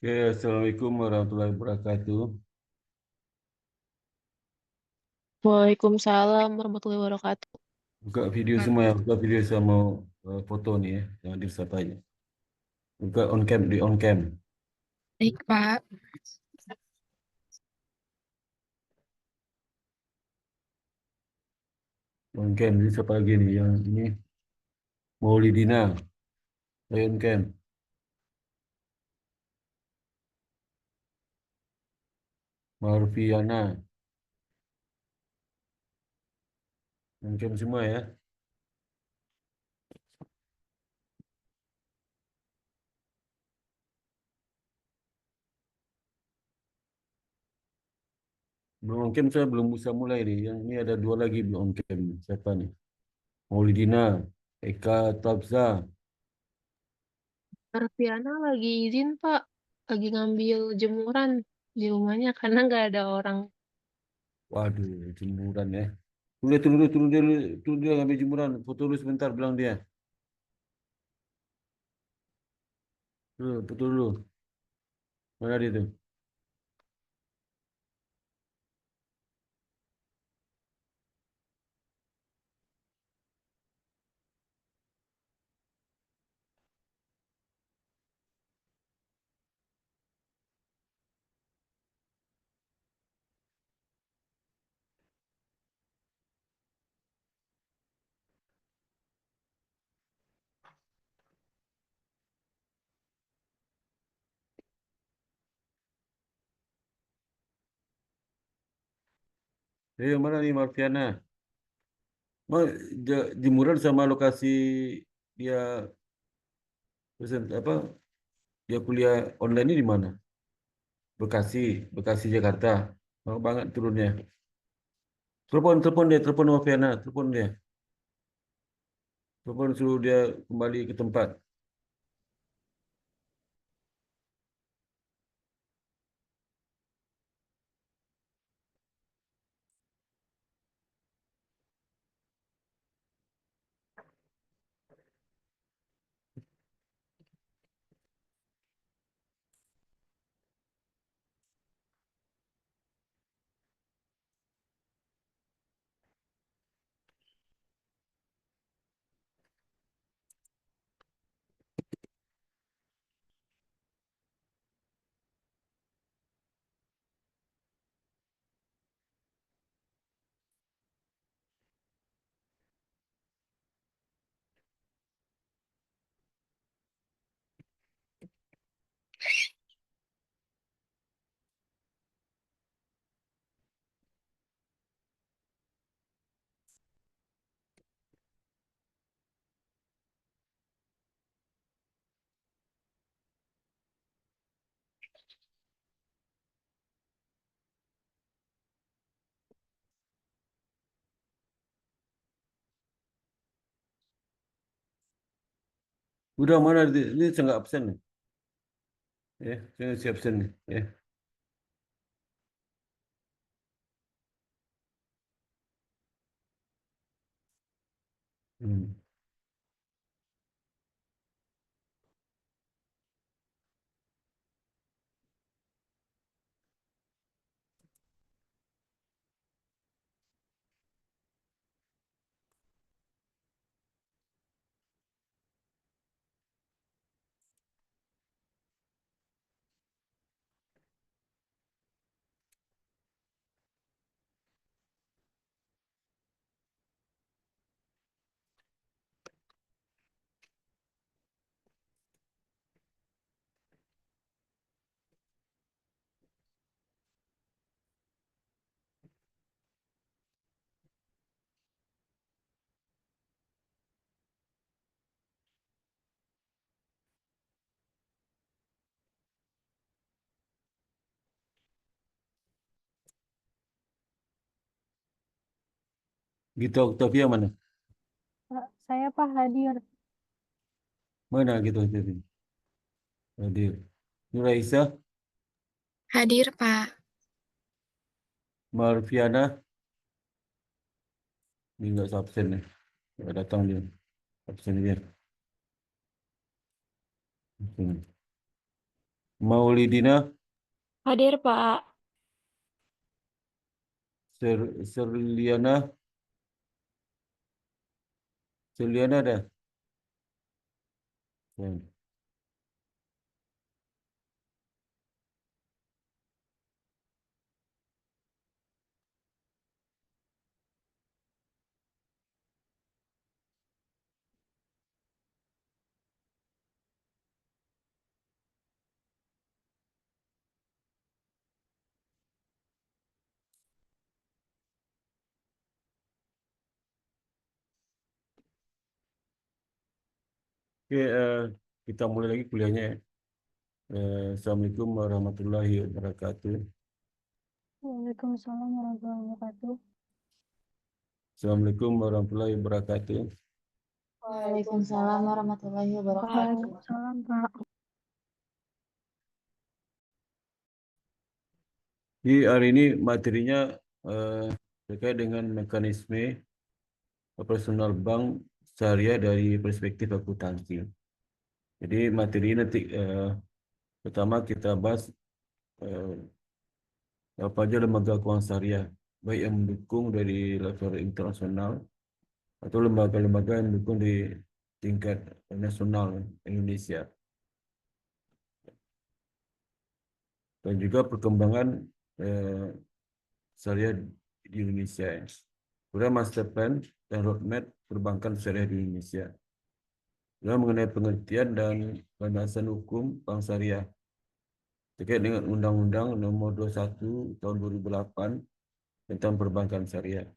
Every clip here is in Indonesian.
Oke, Assalamualaikum warahmatullahi wabarakatuh. Waalaikumsalam warahmatullahi wabarakatuh. Buka video semua ya, buka video sama foto nih ya, jangan disapa aja. Buka on cam, di on cam. Baik, Pak. On cam, ini siapa lagi nih yang ini? Maulidina, on cam. Marfiana, on cam semua ya. Belum on cam, saya belum bisa mulai nih. Yang ini ada dua lagi belum on cam. Siapa nih? Maulidina, Eka Tabza. Arfiana lagi izin, Pak. Lagi ngambil jemuran di rumahnya karena nggak ada orang. Waduh, jemuran ya. Tunggu dia ngambil jemuran. Foto dulu sebentar, bilang dia. Foto dulu. Mana dia tuh? Mana nih Marfiana? Oh, jemuran sama lokasi dia apa? Dia kuliah online ini di mana? Bekasi, Bekasi Jakarta. Mau banget turunnya. Telepon dia, telepon Noviana, telepon dia. Telepon suruh dia kembali ke tempat. Udah mana ini saya nggak absen nih. Ya, saya nggak siap absen nih. Ya. Hmm. Gitu Octavia mana? Pak, saya Pak hadir. Mana gitu Octavia? Hadir. Nuraisa, Hadir, Pak. Marfiana, ini nggak absen nih. Nggak datang dia. Absen dia. Absen. Maulidina Hadir, Pak. Serliana ada. Hmm. Oke, kita mulai lagi kuliahnya. Assalamualaikum warahmatullahi wabarakatuh. Waalaikumsalam warahmatullahi wabarakatuh. Assalamualaikum warahmatullahi wabarakatuh. Waalaikumsalam warahmatullahi wabarakatuh. Waalaikumsalam, Pak. Di hari ini materinya terkait dengan mekanisme operasional bank syariah dari perspektif akuntansi. Jadi materi nanti pertama kita bahas eh, apa aja lembaga keuangan syariah, baik yang mendukung dari level internasional atau lembaga-lembaga yang mendukung di tingkat nasional Indonesia, dan juga perkembangan eh, syariah di Indonesia. Kemudian master plan dan roadmap perbankan syariah di Indonesia. Juga mengenai pengertian dan landasan hukum bank syariah terkait dengan Undang-Undang Nomor 21 Tahun 2008 tentang perbankan syariah.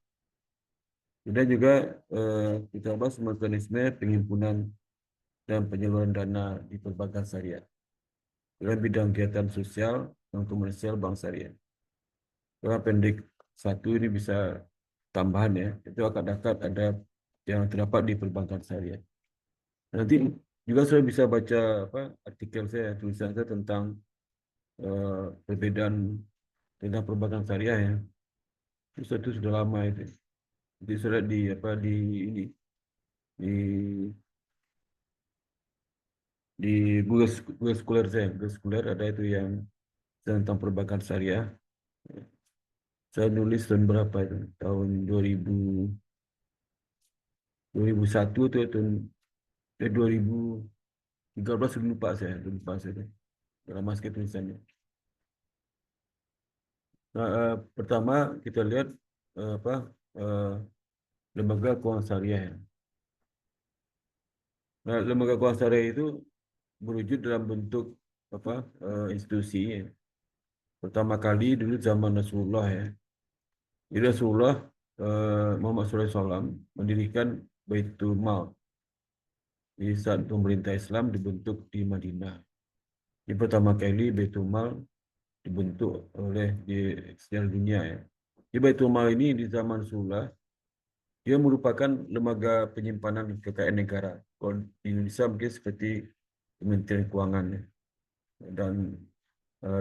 Kemudian juga kita bahas mekanisme penghimpunan dan penyaluran dana di perbankan syariah dalam bidang kegiatan sosial dan komersial bank syariah. Kalau pendek satu ini bisa tambahan ya, itu akad-akad ada yang terdapat di perbankan syariah. Nanti juga saya bisa baca apa artikel saya, tulisan saya tentang perbedaan tentang perbankan syariah ya. Itu sudah lama itu. Jadi sudah di apa di ini di di Google Scholar saya, Google Scholar ada itu yang tentang perbankan syariah. Saya nulis tahun berapa itu? Tahun 2001 atau tahun 2013, lupa saya. Dalam masuk tulisannya. Nah, pertama kita lihat apa eh, lembaga keuangan syariah. Ya. Nah, lembaga keuangan syariah itu berwujud dalam bentuk apa institusi. Ya. Pertama kali dulu zaman Rasulullah ya. Jadi Rasulullah Muhammad SAW mendirikan Baitul Mal di saat pemerintah Islam dibentuk di Madinah. Di pertama kali Baitul Mal dibentuk oleh di seluruh dunia ya. Di Baitul Mal ini di zaman Rasulullah dia merupakan lembaga penyimpanan kekayaan negara. Kalau di Indonesia mungkin seperti Kementerian Keuangan ya. Dan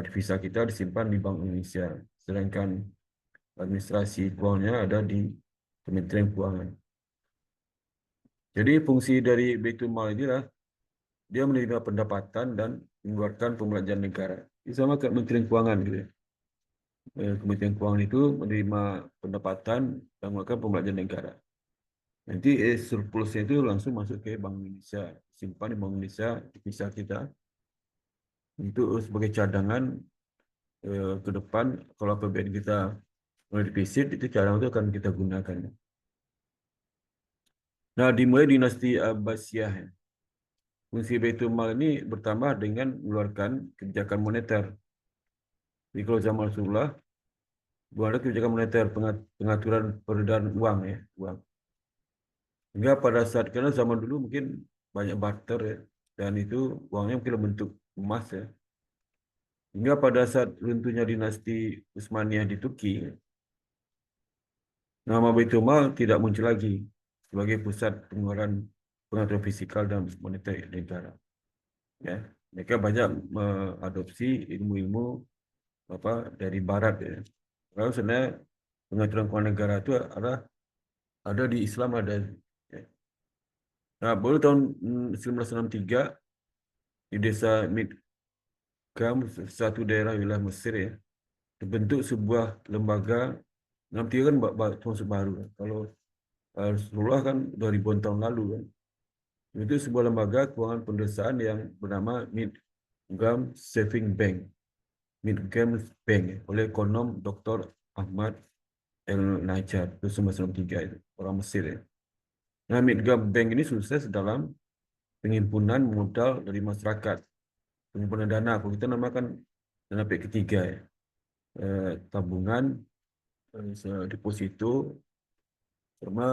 devisa kita disimpan di Bank Indonesia. Sedangkan administrasi keuangannya ada di Kementerian Keuangan. Jadi fungsi dari Baitul Mal inilah dia menerima pendapatan dan mengeluarkan pembelanjaan negara. Ini sama kayak Kementerian Keuangan gitu ya. Kementerian Keuangan itu menerima pendapatan dan mengeluarkan pembelanjaan negara. Nanti surplusnya itu langsung masuk ke Bank Indonesia, simpan di Bank Indonesia, divisa kita untuk sebagai cadangan ke depan kalau APBN kita mulai defisit itu cadangan itu akan kita gunakan. Nah, dimulai dinasti Abbasiyah. Fungsi Baitul Mal ini bertambah dengan mengeluarkan kebijakan moneter. Jadi kalau zaman Rasulullah, belum ada kebijakan moneter pengaturan peredaran uang ya, uang. Hingga pada saat karena zaman dulu mungkin banyak barter ya, dan itu uangnya mungkin bentuk emas ya. Hingga pada saat runtuhnya dinasti Utsmaniyah di Turki, nama Baitul Mal tidak muncul lagi sebagai pusat pengeluaran pengaturan fisikal dan moneter negara. Ya, mereka banyak mengadopsi ilmu-ilmu apa dari Barat ya. Kalau sebenarnya pengaturan keuangan negara itu ada di Islam ada. Ya. Nah, baru tahun 1963 di desa satu daerah wilayah Mesir ya, terbentuk sebuah lembaga. 63 kan termasuk baru. Kalau Rasulullah kan 2000 tahun lalu kan. Itu sebuah lembaga keuangan pedesaan yang bernama Midgam Saving Bank. Midgam Bank ya, oleh ekonom Dr. Ahmad El-Najjar, itu 1993 itu, orang Mesir ya. Nah, Midgam Bank ini sukses dalam penghimpunan modal dari masyarakat, penghimpunan dana. Kalau kita namakan dana pihak ketiga ya, tabungan, deposito, sama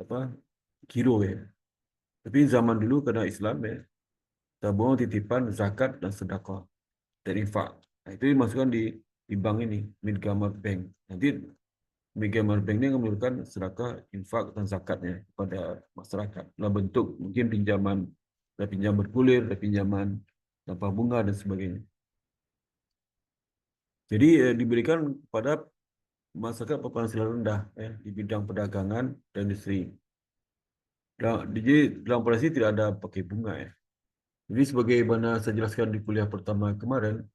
apa giro ya. Tapi zaman dulu karena Islam ya, tabungan, titipan, zakat dan sedekah dari infak. Nah, itu dimasukkan di bank ini, Midgamar Bank. Nanti Midgamar Bank ini akan menurunkan sedekah, infak dan zakatnya kepada masyarakat dalam bentuk mungkin pinjaman, ada pinjaman bergulir, ada pinjaman tanpa bunga dan sebagainya. Jadi diberikan pada masyarakat berpenghasilan rendah ya, di bidang perdagangan dan industri. Jadi dalam operasi tidak ada pakai bunga ya. Jadi sebagaimana saya jelaskan di kuliah pertama kemarin,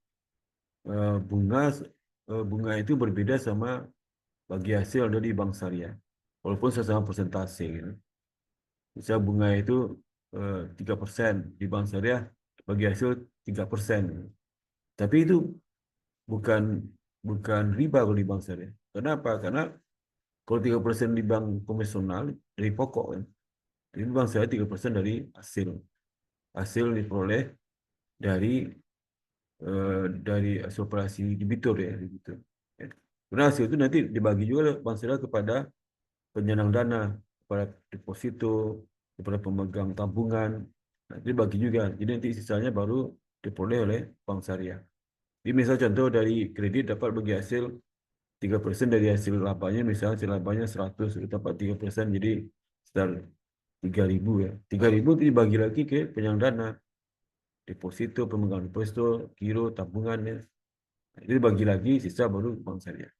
eh, bunga bunga itu berbeda sama bagi hasil dari bank syariah. Walaupun sama persentase gitu. Misal bunga itu 3% di bank syariah, bagi hasil 3%. Tapi itu bukan bukan riba kalau di bank syariah. Kenapa? Karena kalau 3% di bank konvensional dari pokok kan. Jadi bank syariah 3% dari hasil. Hasil diperoleh dari hasil operasi debitur ya, debitur. Karena hasil itu nanti dibagi juga oleh bank syariah kepada penyandang dana, kepada deposito, kepada pemegang tabungan. Nah, dibagi juga. Jadi nanti sisanya baru diperoleh oleh bank syariah. Jadi misal contoh dari kredit dapat bagi hasil 3% dari hasil labanya, misalnya hasil labanya 100, dapat 3%, jadi sekitar 3.000 ya. 3.000 itu dibagi lagi ke penyandang dana, deposito, pemegang deposito, giro, tabungan ya. Jadi bagi lagi, sisa baru bank syariah.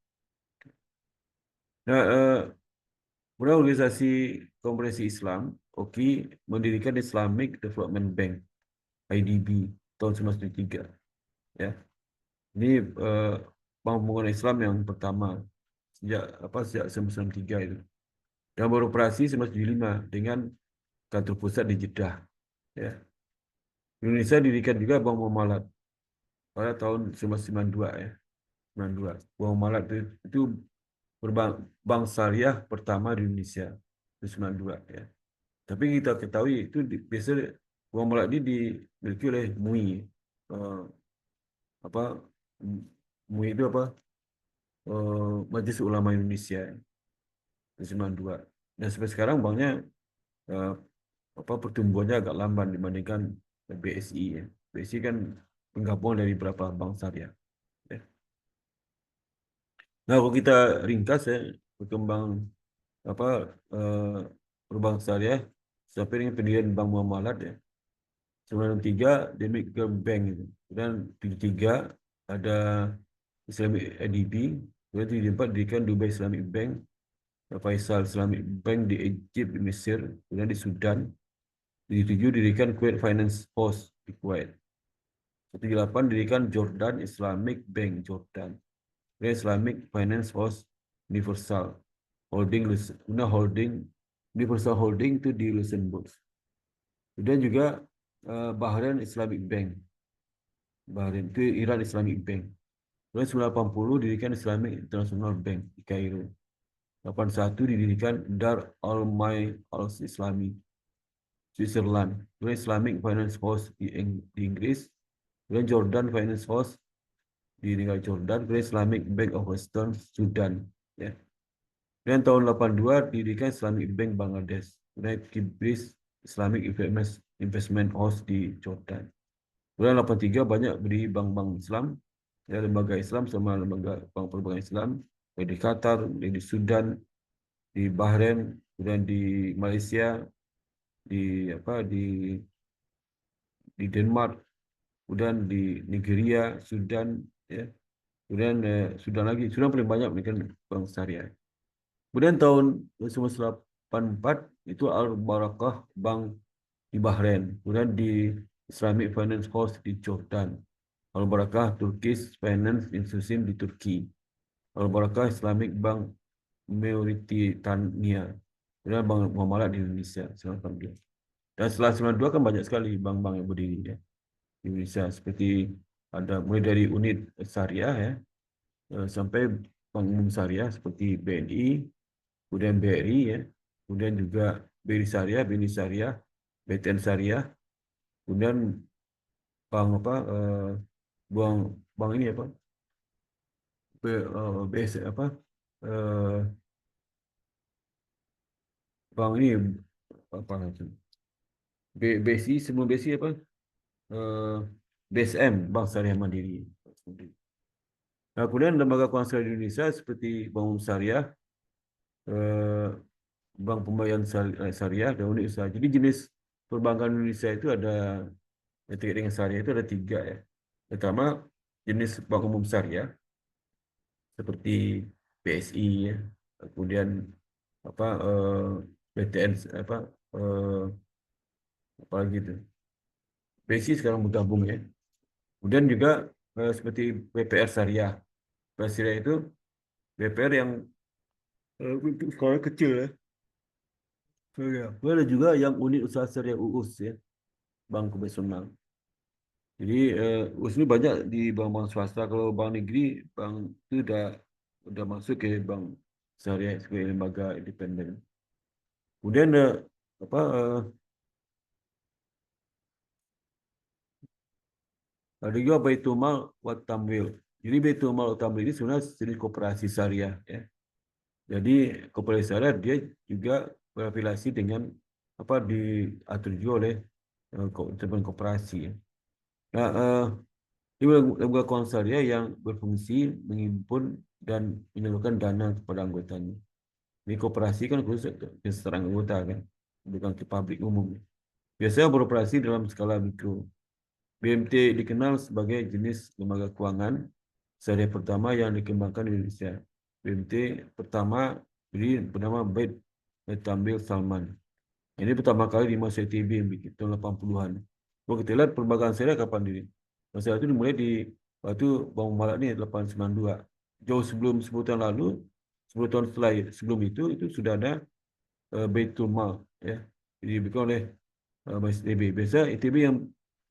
Nah, kemudian organisasi Konferensi Islam, OKI, mendirikan Islamic Development Bank, IDB, tahun 1993. Ya. Ini bank pembangunan Islam yang pertama sejak 1993 itu. Dan beroperasi 1975 dengan kantor pusat di Jeddah. Ya. Indonesia didirikan juga Bank Muamalat pada tahun 1992 ya. 92. Bank Muamalat itu bank syariah pertama di Indonesia. 1992 ya. Tapi kita ketahui itu biasa Bank Muamalat ini dimiliki oleh MUI. Apa MUI itu apa? Majelis Ulama Indonesia 1992. Dan sampai sekarang banknya pertumbuhannya agak lamban dibandingkan BSI ya. BSI kan penggabungan dari beberapa bank syariah. Ya. Nah, kalau kita ringkas ya perkembangan perbankan syariah sampai dengan pendirian Bank Muamalat ya. 93 Demik Bank itu. Dan 73 ada Islamic IDB, kemudian 74 didirikan Dubai Islamic Bank, Faisal Islamic Bank di Egypt, di Mesir, kemudian di Sudan. Di 7 didirikan Kuwait Finance House di Kuwait. 18 didirikan Jordan Islamic Bank Jordan. Kemudian Islamic Finance House Universal Holding, Universal Holding itu di Luxembourg. Kemudian juga Bahrain Islamic Bank. Bahrain itu Iran Islamic Bank. Kemudian 1980 didirikan Islamic International Bank di Kairo. 81 didirikan Dar Al-Mai Al-Islami Switzerland. Kemudian Islamic Finance House di Inggris. Kemudian Jordan Finance House di negara Jordan. Kemudian Islamic Bank of Western Sudan. Ya. Dan tahun 82 didirikan Islamic Bank Bangladesh. Kemudian Kibris Islamic Investment House di Jordan. Kemudian 83 banyak berdiri bank-bank Islam, ya, lembaga Islam sama lembaga bank perbankan Islam di Qatar, di Sudan, di Bahrain, kemudian di Malaysia, di Denmark, kemudian di Nigeria, Sudan, ya. Kemudian Sudan paling banyak memberikan bank syariah. Kemudian tahun 1984 itu Al-Barakah Bank di Bahrain, kemudian di Islamic Finance House di Jordan, Al-Barakah Turkish Finance Institution di Turki. Al-Barakah Islamic Bank Mauritania. Kemudian Bank Muamalat di Indonesia. Dan setelah 92 kan banyak sekali bank-bank yang berdiri ya, di Indonesia. Seperti ada mulai dari unit syariah ya, sampai bank umum syariah seperti BNI, kemudian BRI ya, kemudian juga BNI Syariah, BTN Syariah, kemudian bank apa, bank bank ini apa, BS apa, eh, bank ini apa itu, BSI sebelum BSI apa, eh, BSM, Bank Syariah Mandiri. Nah, kemudian lembaga keuangan syariah di Indonesia seperti Bank Umum Syariah, eh, Bank Pembayaran Syariah, dan unit usaha. Jadi jenis perbankan Indonesia itu ada yang terkait dengan syariah itu ada 3 ya. Pertama, jenis bank umum syariah seperti BSI ya. Kemudian apa, BTN apa, apa lagi itu. BSI sekarang bergabung ya. Kemudian juga seperti BPR Syariah. BPR Syariah itu BPR yang untuk skala kecil ya. Syariah. Kemudian ada juga yang unit usaha syariah UUS ya, Bank Konvensional. Jadi UUS ini banyak di bank-bank swasta. Kalau bank negeri, bank itu udah masuk ke bank syariah sebagai lembaga independen. Kemudian apa, ada juga Baitul Mal wa Tamwil. Jadi Baitul Mal wa Tamwil ini sebenarnya jenis koperasi syariah ya. Jadi koperasi syariah dia juga berafiliasi dengan apa, diatur juga oleh teman koperasi ya. Nah, ini lembaga keuangan syariah yang berfungsi menghimpun dan menyalurkan dana kepada anggotanya. Ini koperasi kan khusus ke seterang anggota kan, bukan ke publik umum. Biasanya beroperasi dalam skala mikro. BMT dikenal sebagai jenis lembaga keuangan syariah pertama yang dikembangkan di Indonesia. BMT pertama bernama Bait Tambil Salman. Ini pertama kali di masa ITB yang bikin tahun 80-an. Kalau kita lihat perbankan syariah kapan diri? Masa itu dimulai di waktu Bank Muamalat ini 892. Jauh sebelum 10 tahun lalu, 10 tahun setelah sebelum itu sudah ada Baitul Mal ya. Jadi dibikin oleh ITB. Biasa ITB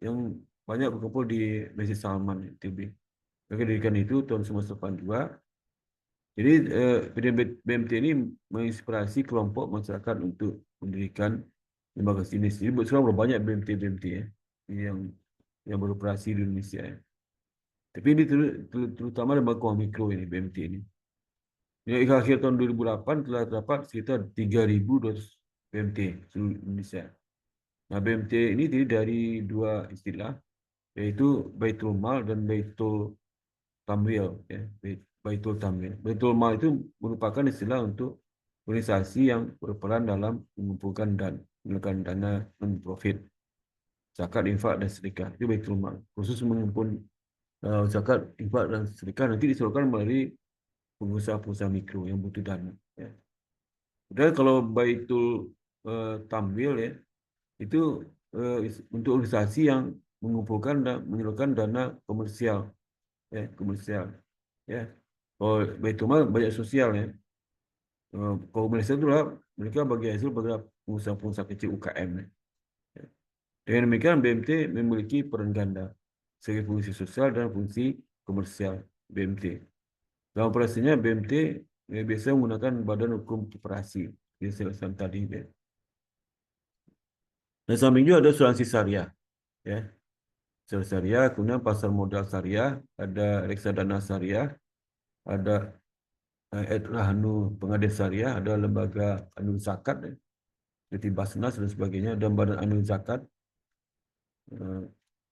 yang banyak berkumpul di Masjid Salman ITB. Mereka dirikan itu tahun 1982. Jadi BMT ini menginspirasi kelompok masyarakat untuk mendirikan lembaga jenis. Jadi sekarang berapa banyak BMT ya, yang beroperasi di Indonesia ya. Tapi ini terutama lembaga keuangan mikro ini BMT ini. Di akhir tahun 2008 telah terdapat sekitar 3.200 BMT seluruh Indonesia. Nah, BMT ini terdiri dari 2 istilah, yaitu Baitul Mal dan Baitul Tamwil ya. Baitul Tamwil. Baitul Mal itu merupakan istilah untuk organisasi yang berperan dalam mengumpulkan dan menggunakan dana non-profit, zakat, infak, dan sedekah. Itu Baitul Mal. Khusus mengumpul zakat, infak, dan sedekah nanti disalurkan melalui pengusaha-pengusaha mikro yang butuh dana. Ya. Dan kalau Baitul Tamwil ya, itu untuk organisasi yang mengumpulkan dan menyalurkan dana komersial ya, komersial ya. Kalau Baitul Mal banyak sosial ya. Kalau komersial itu lah mereka bagi hasil pada pengusaha-pengusaha kecil UKM ya. Dengan demikian BMT memiliki peran ganda sebagai fungsi sosial dan fungsi komersial BMT. Dalam operasinya BMT biasanya menggunakan badan hukum koperasi di selesai tadi ya. Dan samping juga ada asuransi syariah ya. Asuransi syariah, kemudian pasar modal syariah, ada reksadana syariah, ada Rahnu Pengadil Syariah, ada lembaga anu zakat ya, seperti Basnas dan sebagainya, dan badan anu zakat.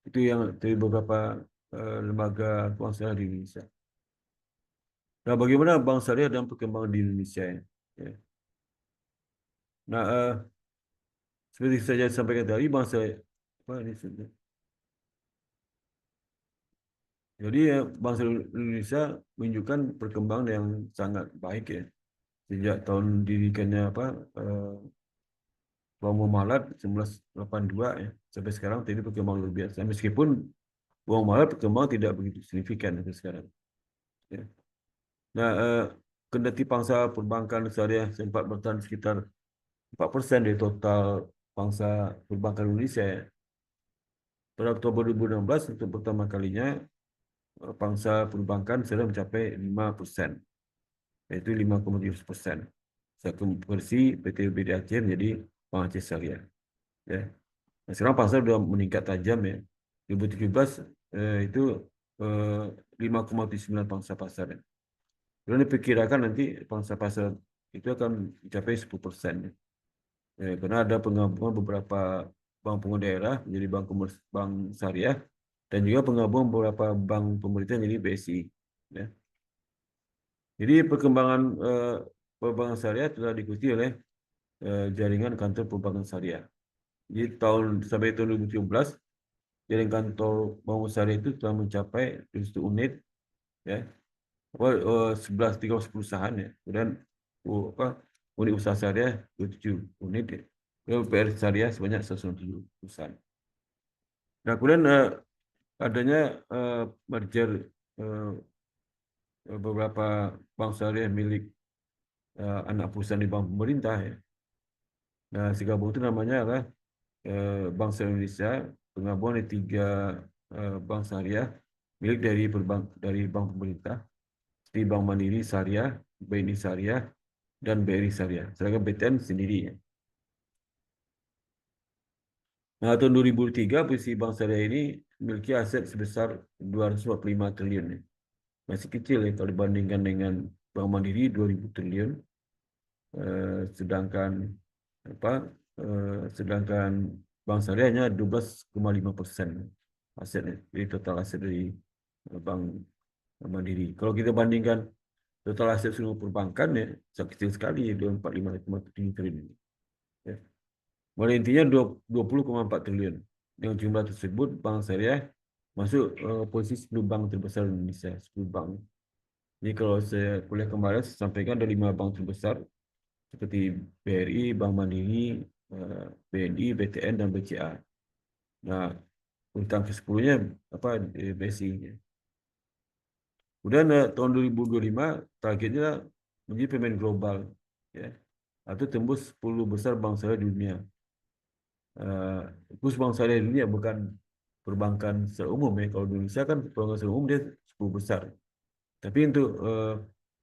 Itu yang dari beberapa lembaga keuangan syariah di Indonesia. Nah, bagaimana bank syariah dan perkembangan di Indonesia ya? Ya. Nah, seperti saya sampaikan tadi, bank syariah apa ini sebenarnya? Jadi bank syariah Indonesia menunjukkan perkembangan yang sangat baik ya. Sejak tahun didirikannya apa, Bank Muamalat 1982 ya, sampai sekarang tadi perkembangan luar biasa. Meskipun uang mahal perkembangan tidak begitu signifikan itu sekarang. Ya. Nah, kendati pangsa perbankan syariah sempat bertahan sekitar 4% dari total pangsa perbankan Indonesia. Ya. Pada Oktober 2016 untuk pertama kalinya pangsa perbankan sudah mencapai 5%, yaitu 5,7%. Saya konversi PT Aceh menjadi Bank Aceh Syariah. Ya. Nah, sekarang pasar sudah meningkat tajam ya. 2017 itu 5,9 pangsa pasar. Ya. Dan diperkirakan nanti pangsa pasar itu akan mencapai 10%. Ya. Karena ada penggabungan beberapa bank pengguna daerah menjadi bank syariah dan juga penggabungan beberapa bank pemerintah jadi BSI. Ya. Jadi perkembangan perbankan syariah telah diikuti oleh jaringan kantor perbankan syariah. Jadi sampai tahun 2017 jaringan kantor bank syariah itu telah mencapai 100 unit, ya, 11 perusahaan ya, dan unit usaha syariah 27 unit ya. PR syariah sebanyak 107 perusahaan. Nah, kemudian adanya merger beberapa bank syariah milik anak perusahaan di bank pemerintah ya. Nah, segabung itu namanya adalah Bank Syariah Indonesia, penggabungan dari 3 bank syariah milik dari bank pemerintah, seperti Bank Mandiri Syariah, BNI Syariah, dan BRI Syariah. Sedangkan BTN sendiri ya. Nah, tahun 2003 posisi bank syariah ini memiliki aset sebesar 245 triliun. Ya. Masih kecil ya kalau dibandingkan dengan Bank Mandiri 2000 triliun. Sedangkan sedangkan bank syariah hanya 12,5% asetnya. Jadi total aset dari Bank Mandiri. Kalau kita bandingkan total aset seluruh perbankan ya sangat kecil sekali 245,7 triliun. Ya. Pada intinya 20,4 triliun. Dengan jumlah tersebut bank syariah masuk posisi 10 bank terbesar di Indonesia, 10 bank. Jadi kalau saya kuliah kemarin saya sampaikan ada 5 bank terbesar seperti BRI, Bank Mandiri, BNI, BTN, dan BCA. Nah, urutan ke-10-nya BSI. Kemudian tahun 2025 targetnya menjadi pemain global, ya, atau tembus 10 besar bank syariah di dunia. Khusus bank syariah di dunia bukan perbankan secara umum ya. Kalau di Indonesia kan perbankan secara umum dia 10 besar. Tapi untuk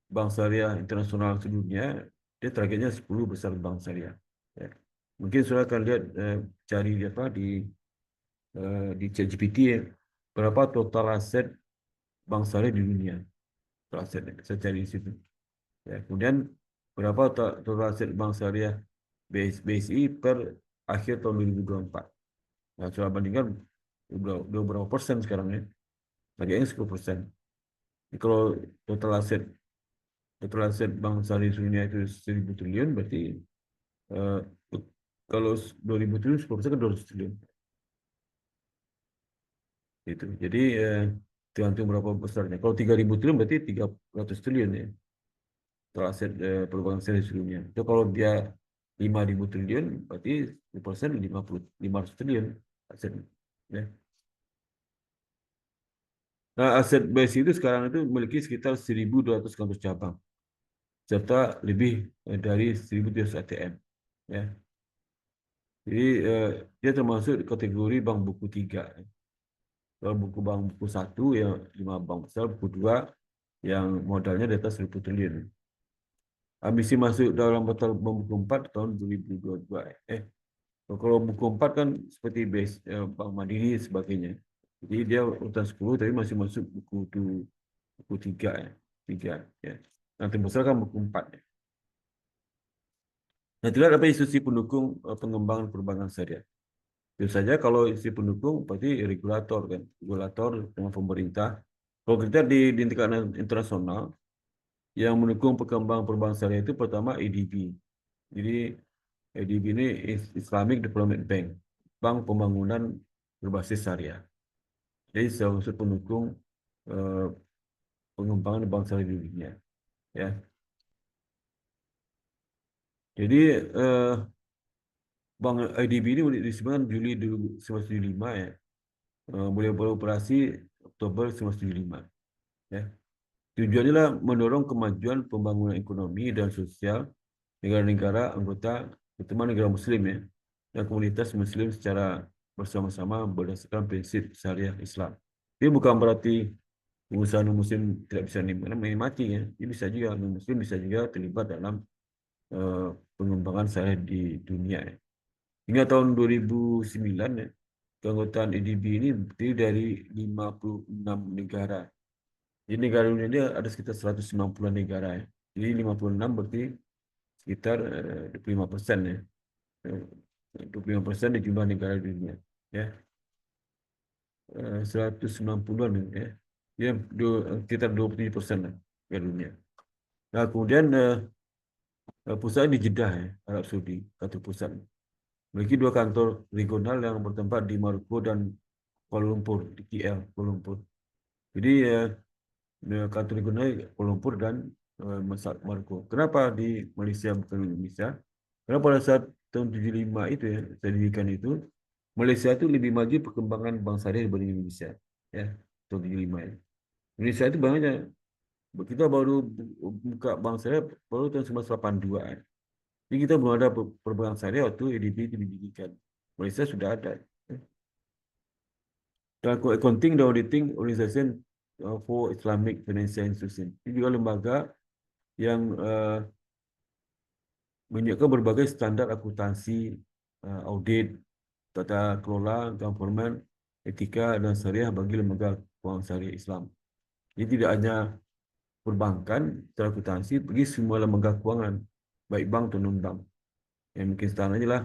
bank syariah internasional sedunia dia targetnya 10 besar bank syariah. Ya. Mungkin saudara akan lihat cari di ChatGPT ya, berapa total aset bank syariah di dunia. Total aset saya cari di situ. Ya, kemudian berapa total aset bank syariah BSI per akhir tahun 2024. Nah, coba bandingkan udah berapa persen sekarang ya? Targetnya 10%. Jadi kalau total aset bank syariah dunia itu 1.000 triliun, berarti eh, kalau 2.000 triliun 10% kan 200 triliun. Gitu. Jadi tergantung berapa besarnya. Kalau 3.000 triliun berarti 300 triliun ya. Total aset perbankan syariah dunia. Itu kalau dia 5.000 triliun berarti 10% 500 triliun aset. Ya. Nah, aset BSI itu sekarang itu memiliki sekitar 1.200 kantor cabang serta lebih dari 1.300 ATM. Ya. Jadi dia termasuk di kategori bank buku 3. Kalau bank buku 1 yang 5 bank besar, buku 2 yang modalnya di atas 1.000 triliun. Ambisi masuk dalam total bank buku 4 tahun 2022. Kalau buku 4 kan seperti Bank Mandiri dan sebagainya. Jadi dia urutan 10 tapi masih masuk buku 3 ya. 3 ya. Yang terbesar kan buku 4 ya. Nah, tidak apa institusi pendukung pengembangan perbankan syariah. Tentu saja kalau institusi pendukung pasti regulator kan, regulator dengan pemerintah. Kalau kita di tingkat internasional yang mendukung perkembangan perbankan syariah itu pertama ADB. Jadi ADB ini Islamic Development Bank, bank pembangunan berbasis syariah. Jadi salah satu pendukung eh, pengembangan bank syariah di dunia. Ya. Jadi Bank IDB ini disebutkan Juli 1975 ya. mulai beroperasi Oktober 1975. Ya. Tujuannya adalah mendorong kemajuan pembangunan ekonomi dan sosial negara-negara anggota, terutama negara Muslim ya, dan komunitas Muslim secara bersama-sama berdasarkan prinsip syariah Islam. Ini bukan berarti pengusaha non-Muslim tidak bisa menikmati ya. Ini bisa juga non-Muslim bisa juga terlibat dalam pengembangan syariah di dunia ya. Hingga tahun 2009 ya, keanggotaan ADB ini terdiri dari 56 negara. Jadi negara dunia ini ada sekitar 190 negara ya. Jadi 56 berarti sekitar 25% ya. 25% di jumlah negara di dunia. Ya. 190-an ya. Ya, sekitar 27% lah negara dunia. Nah, kemudian pusatnya di Jeddah ya, Arab Saudi, kantor pusat. Memiliki 2 kantor regional yang bertempat di Maroko dan Kuala Lumpur, di KL, Kuala Lumpur. Jadi kantor regional Kuala Lumpur dan Maroko. Kenapa di Malaysia bukan di Indonesia? Karena pada saat tahun 75 itu ya, saya dirikan itu, Malaysia itu lebih maju perkembangan bank syariah dibanding Indonesia. Ya, tahun 75 ya. Indonesia itu banknya, kita baru buka bank syariah baru tahun 1982 ya. Jadi kita belum ada perbankan syariah waktu ADB itu didirikan. Malaysia sudah ada. Dan Accounting dan Auditing Organization for Islamic Financial Institution. Ini juga lembaga yang menyiapkan berbagai standar akuntansi, audit, tata kelola, government, etika, dan syariah bagi lembaga keuangan syariah Islam. Jadi tidak hanya perbankan, secara akuntansi, bagi semua lembaga keuangan, baik bank atau non-bank. Yang mungkin standarnya lah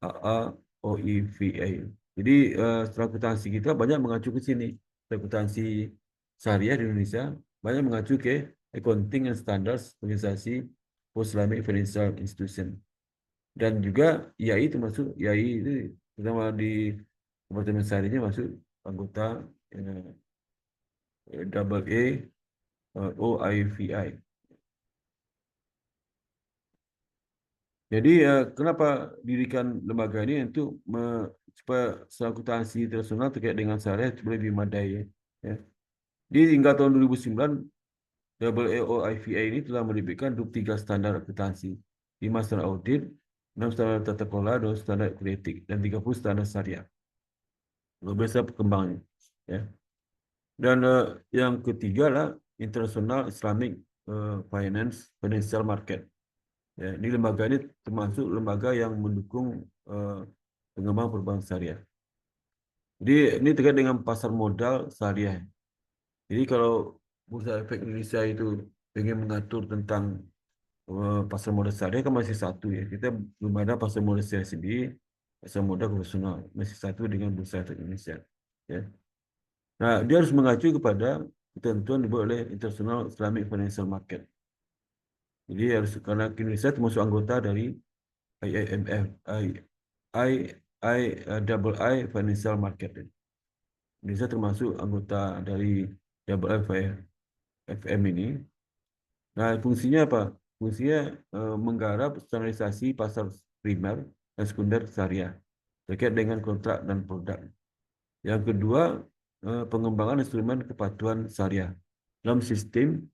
AA, OIVA. Jadi secara akuntansi kita banyak mengacu ke sini. Akuntansi syariah di Indonesia banyak mengacu ke Accounting and Standards Organisasi for Islamic Financial Institution. Dan juga IAI termasuk, IAI itu pertama di Departemen Syariahnya masuk anggota AA OIVI. Jadi kenapa dirikan lembaga ini untuk supaya akuntansi internasional terkait dengan syariah lebih memadai ya. Di hingga tahun 2009 AAOIVA ini telah menerbitkan 23 standar akuntansi, 5 standar audit, 6 standar tata kelola, 2 standar etik, dan 30 standar syariah. Luar biasa perkembangannya. Ya. Dan yang ketiga lah International Islamic Financial Market. Ya, ini lembaga ini termasuk lembaga yang mendukung pengembangan perbankan syariah. Jadi ini terkait dengan pasar modal syariah. Jadi kalau Bursa Efek Indonesia itu ingin mengatur tentang pasar modal syariah kan masih satu ya. Kita belum ada pasar modal syariah sendiri, pasar modal konvensional masih satu dengan Bursa Efek Indonesia. Ya. Nah, dia harus mengacu kepada ketentuan dibuat oleh International Islamic Financial Market. Jadi harus karena Indonesia termasuk anggota dari IIMF, II Financial Market. Indonesia termasuk anggota dari IIFM ini. Nah, fungsinya apa? Fungsinya menggarap standarisasi pasar primer dan sekunder syariah terkait dengan kontrak dan produk. Yang kedua, pengembangan instrumen kepatuhan syariah dalam sistem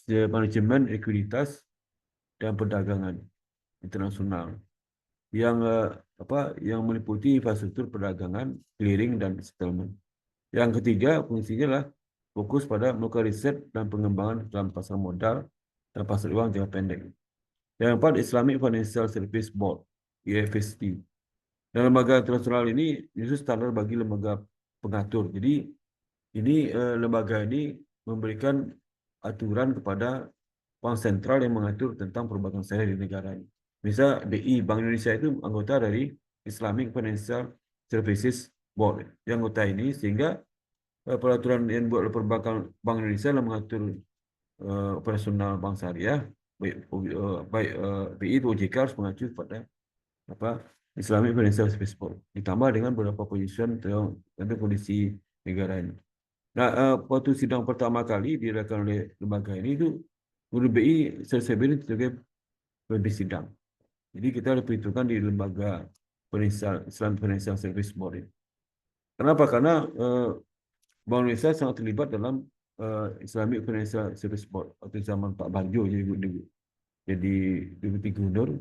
manajemen likuiditas dan perdagangan internasional yang yang meliputi infrastruktur perdagangan, clearing dan settlement. Yang ketiga, fungsinya adalah fokus pada melakukan riset dan pengembangan dalam pasar modal dan pasar uang jangka pendek. Yang keempat, Islamic Financial Service Board, IFSB. Dan lembaga internasional ini justru standar bagi lembaga pengatur. Jadi ini lembaga ini memberikan aturan kepada bank sentral yang mengatur tentang perbankan syariah di negara ini. Misal BI, Bank Indonesia itu anggota dari Islamic Financial Services Board. Yang anggota ini sehingga peraturan yang buat oleh perbankan Bank Indonesia dalam mengatur operasional bank syariah, baik BI atau OJK harus mengacu kepada Islamic Financial Services Board. Ditambah dengan beberapa position tentang kondisi negara ini. Nah, waktu sidang pertama kali diadakan oleh lembaga ini itu guru BI selesai sebagai pemimpin sidang. Jadi kita diperhitungkan di lembaga Islam Financial Service Board. Kenapa? Karena Bank Indonesia sangat terlibat dalam Islamic Financial Service Board waktu zaman Pak Bajo jadi Deputi Gubernur.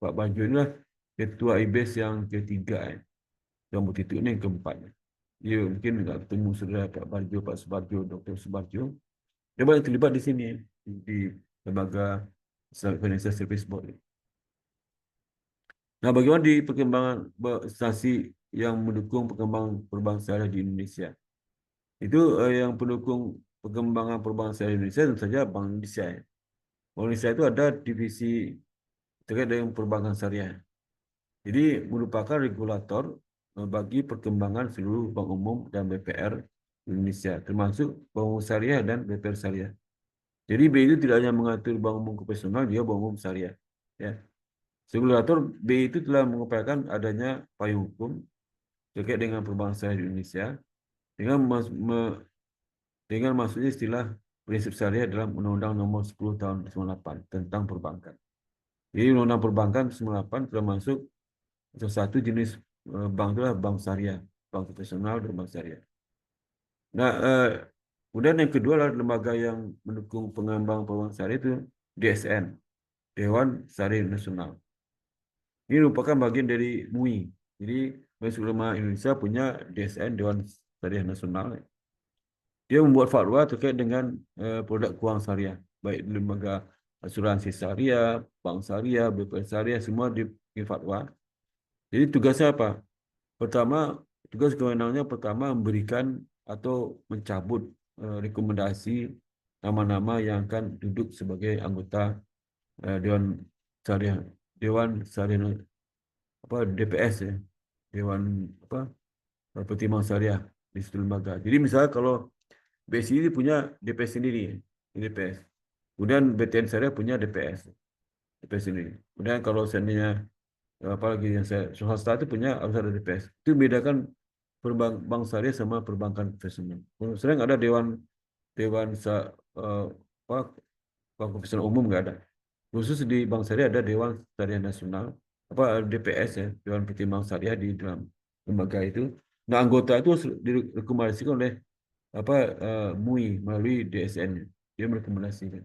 Pak Bajo inilah ketua IBES yang ketiga, yang itu ini yang keempat. Dia mungkin nggak ketemu saudara Pak Bajo, Pak Subarjo, Dr. Subarjo. Dia banyak terlibat di sini di lembaga Islamic Financial Service Board. Nah, bagaimana di perkembangan instansi yang mendukung perkembangan perbankan syariah di Indonesia? Itu yang pendukung perkembangan perbankan syariah di Indonesia tentu saja Bank Indonesia. Bank Indonesia itu ada divisi terkait dengan perbankan syariah. Jadi merupakan regulator bagi perkembangan seluruh bank umum dan BPR Indonesia, termasuk bank umum syariah dan BPR syariah. Jadi BI itu tidak hanya mengatur bank umum konvensional, juga bank umum syariah. Ya. Regulator BI itu telah mengupayakan adanya payung hukum terkait dengan perbankan syariah di Indonesia dengan masuknya istilah prinsip syariah dalam Undang-Undang Nomor 10 Tahun 98 tentang perbankan. Jadi Undang-Undang Perbankan 98 telah masuk salah satu jenis bank itulah bank syariah, bank konvensional dan bank syariah. Nah, kemudian yang kedua adalah lembaga yang mendukung pengembangan perbankan syariah itu DSN, Dewan Syariah Nasional. Ini merupakan bagian dari MUI. Jadi, Majelis Ulama Indonesia punya DSN, Dewan Syariah Nasional. Dia membuat fatwa terkait dengan produk keuangan syariah, baik lembaga asuransi syariah, bank syariah, BPR syariah, semua di fatwa. Jadi tugasnya apa? Pertama, tugas kewenangannya pertama memberikan atau mencabut rekomendasi nama-nama yang akan duduk sebagai anggota Dewan Syariah DPS ya, Dewan Pertimbangan Syariah di situ lembaga. Jadi misalnya kalau BSI ini punya DPS sendiri, DPS. Kemudian BTN Syariah punya DPS sendiri. Kemudian kalau seandainya apalagi yang swasta itu punya harus ada DPS. Itu bedakan bank syariah sama perbankan konvensional. Sering ada dewan apa, bank konvensional umum nggak ada. Khusus di bank syariah ada Dewan Syariah Nasional, apa DPS ya, Dewan Pertimbangan Syariah di dalam lembaga itu. Nah, anggota itu direkomendasikan oleh MUI melalui DSN. Dia merekomendasikan.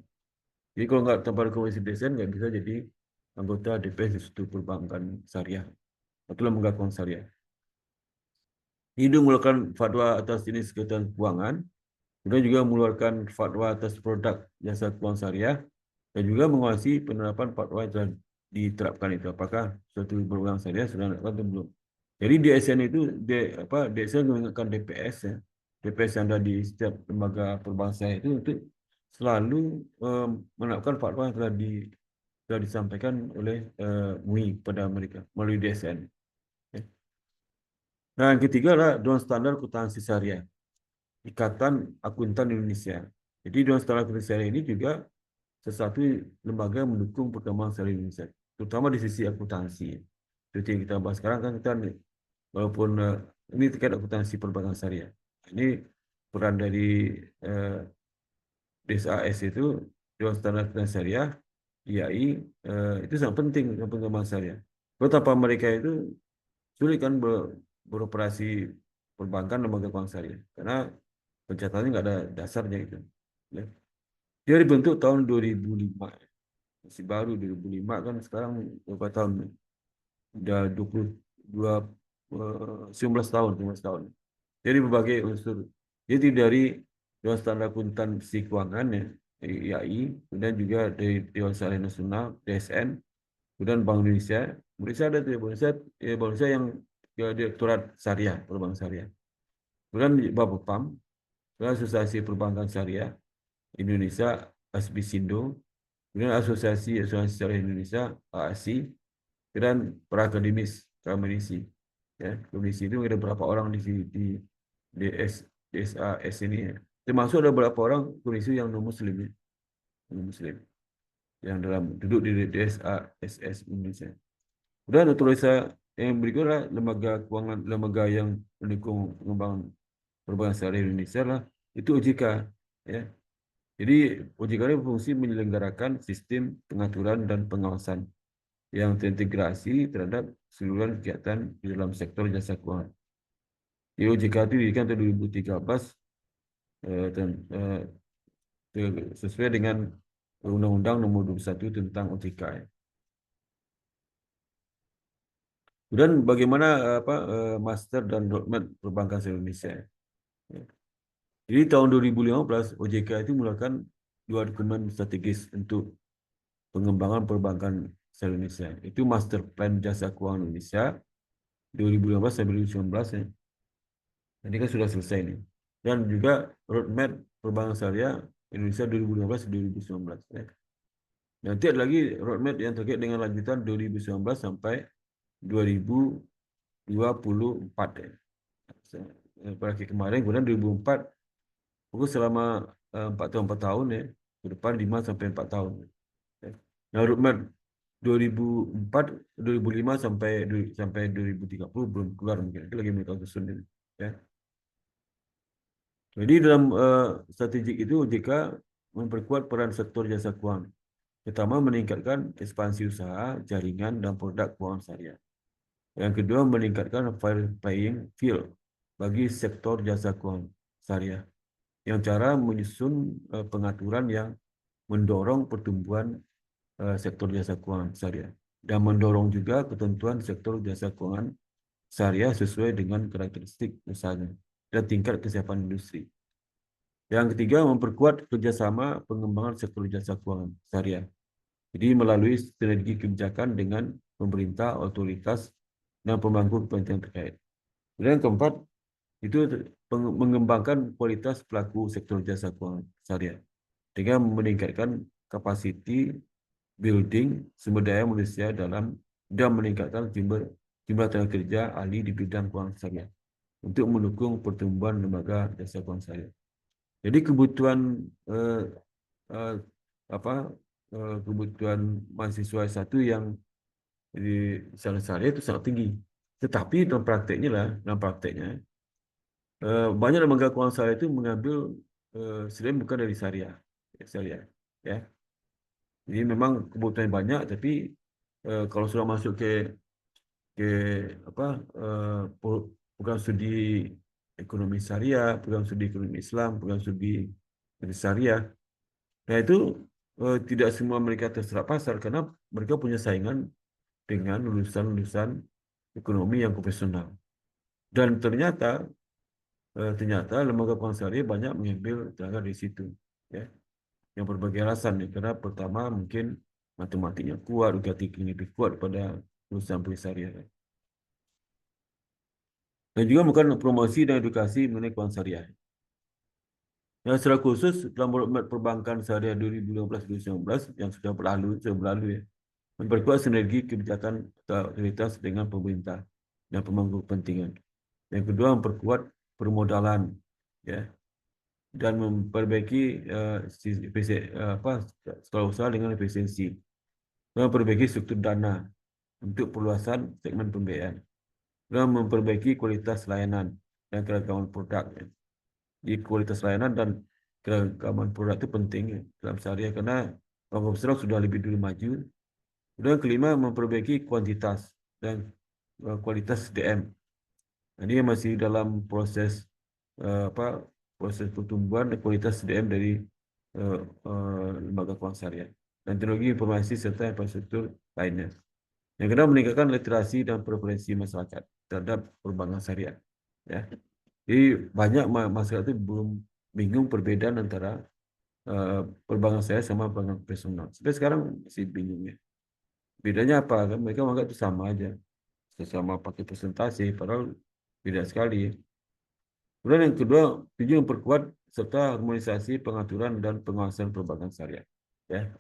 Jadi kalau nggak tanpa rekomendasi DSN nggak bisa jadi anggota DPS di situ perbankan syariah atau lembaga keuangan syariah. Ini mengeluarkan fatwa atas jenis kegiatan keuangan, kemudian juga mengeluarkan fatwa atas produk jasa keuangan syariah, dan juga menguasai penerapan fatwa yang telah diterapkan itu. Apakah suatu perbankan syariah sudah dilakukan atau belum? Jadi DSN itu DSN mengingatkan DPS ya. DPS yang ada di setiap lembaga perbankan syariah itu untuk selalu menerapkan fatwa yang telah disampaikan oleh MUI kepada mereka melalui DSN. Ya. Nah, yang ketiga adalah Dewan Standar Akuntansi Syariah, Ikatan Akuntan Indonesia. Jadi Dewan Standar Akuntansi Syariah ini juga sesuatu lembaga yang mendukung perkembangan syariah Indonesia, terutama di sisi akuntansi. Seperti yang kita bahas sekarang kan kita walaupun ini terkait akuntansi perbankan syariah. Ini peran dari DSAS itu Dewan Standar Akuntansi Syariah, DAI, itu sangat penting untuk perkembangan syariah. Kalau tanpa mereka itu sulit kan beroperasi perbankan lembaga keuangan syariah karena pencatatannya nggak ada dasarnya itu. Ya. Dia dibentuk tahun 2005. Masih baru 2005 kan sekarang berapa tahun? Udah 19 tahun, 15 tahun. Jadi berbagai unsur. Jadi dari Dewan Standar Akuntansi Keuangan ya, IAI, kemudian juga dari Dewan Syariah Nasional, DSN, kemudian Bank Indonesia. Indonesia ada tuh Bank Indonesia yang Direktorat Syariah, Perbankan Syariah. Kemudian Bapepam, Asosiasi Perbankan Syariah Indonesia, ASBISINDO, kemudian Asosiasi Syariah Indonesia, AASI, dan para akademis, Komisi. Ya, komisi itu ada berapa orang di DSAS ini. Ya. Termasuk ada beberapa orang komisi yang non-muslim, ya. Non-muslim yang duduk di DSAS Indonesia. Kemudian otoritas yang berikutnya lembaga yang mendukung pengembangan perbankan syariah Indonesia lah itu OJK, ya. Jadi OJK ini berfungsi menyelenggarakan sistem pengaturan dan pengawasan yang terintegrasi terhadap seluruh kegiatan di dalam sektor jasa keuangan. Di OJK itu didirikan tahun 2013 dan sesuai dengan Undang-Undang Nomor 21 tentang OJK. Ya. Kemudian bagaimana master dan roadmap perbankan Indonesia. Ya. Jadi tahun 2015 OJK itu mengeluarkan 2 dokumen strategis untuk pengembangan perbankan Indonesia. Itu Master Plan Jasa Keuangan Indonesia 2015 sampai 2019 ya. Ini kan sudah selesai nih. Dan juga roadmap perbankan syariah Indonesia 2015-2019 ya. Nanti ada lagi roadmap yang terkait dengan lanjutan 2019 sampai 2024 ya. Pada kemarin kemudian 2004 pokok selama 4 tahun ya. Ke depan 5 sampai 4 tahun. Ya. Nah, roadmap 2004 2005 sampai 2030 belum keluar mungkin. Itu lagi mereka susun ini, ya. Jadi dalam strategik itu OJK memperkuat peran sektor jasa keuangan, pertama meningkatkan ekspansi usaha, jaringan dan produk keuangan syariah. Yang kedua meningkatkan fair playing field bagi sektor jasa keuangan syariah. Yang cara menyusun pengaturan yang mendorong pertumbuhan sektor jasa keuangan syariah dan mendorong juga ketentuan sektor jasa keuangan syariah sesuai dengan karakteristik usahanya dan tingkat kesiapan industri. Yang ketiga, memperkuat kerjasama pengembangan sektor jasa keuangan syariah. Jadi melalui strategi kebijakan dengan pemerintah, otoritas, dan pemangku kepentingan terkait. Dan yang keempat, itu mengembangkan kualitas pelaku sektor jasa keuangan syariah dengan meningkatkan kapasiti building sumber daya manusia dalam dan meningkatkan jumlah tenaga kerja ahli di bidang keuangan syariah untuk mendukung pertumbuhan lembaga jasa keuangan syariah. Jadi kebutuhan kebutuhan mahasiswa satu yang di syariah itu sangat tinggi. Tetapi dalam prakteknya banyak lembaga keuangan syariah itu mengambil selain bukan dari syariah, ya. Jadi memang kebutuhan banyak, tapi kalau sudah masuk ke program studi ekonomi syariah, program studi ekonomi Islam, program studi syariah, nah itu tidak semua mereka terserap pasar karena mereka punya saingan dengan lulusan-lulusan ekonomi yang profesional. Dan ternyata lembaga keuangan syariah banyak mengambil tenaga di situ, ya. Yang berbagai alasan, ya. Karena pertama mungkin matematiknya kuat, UKT-nya lebih kuat pada lulusan syariah. Dan juga melakukan promosi dan edukasi mengenai keuangan syariah. Yang secara khusus dalam roadmap perbankan syariah 2015-2019 yang sudah berlalu ya, memperkuat sinergi kebijakan otoritas dengan pemerintah dan pemangku kepentingan. Yang kedua, memperkuat permodalan, ya, dan memperbaiki skala usaha dengan efisiensi. Dan memperbaiki struktur dana untuk perluasan segmen pembiayaan. Dan memperbaiki kualitas layanan dan keragaman produk. Ya. Di kualitas layanan dan keragaman produk itu penting ya, dalam syariah karena bank konvensional sudah lebih dulu maju. Dan kelima, memperbaiki kuantitas dan kualitas SDM. Ini masih dalam proses proses pertumbuhan dan kualitas SDM dari lembaga keuangan syariah dan teknologi informasi serta infrastruktur lainnya. Yang kedua, meningkatkan literasi dan preferensi masyarakat terhadap perbankan syariah. Ya. Jadi banyak masyarakat itu belum bingung perbedaan antara perbankan syariah sama perbankan personal. Sampai sekarang masih bingung ya. Bedanya apa? Kan mereka menganggap itu sama aja. Sesama pakai presentasi, padahal beda sekali. Kemudian yang kedua, tujuan memperkuat serta harmonisasi pengaturan dan pengawasan perbankan syariah. Ya.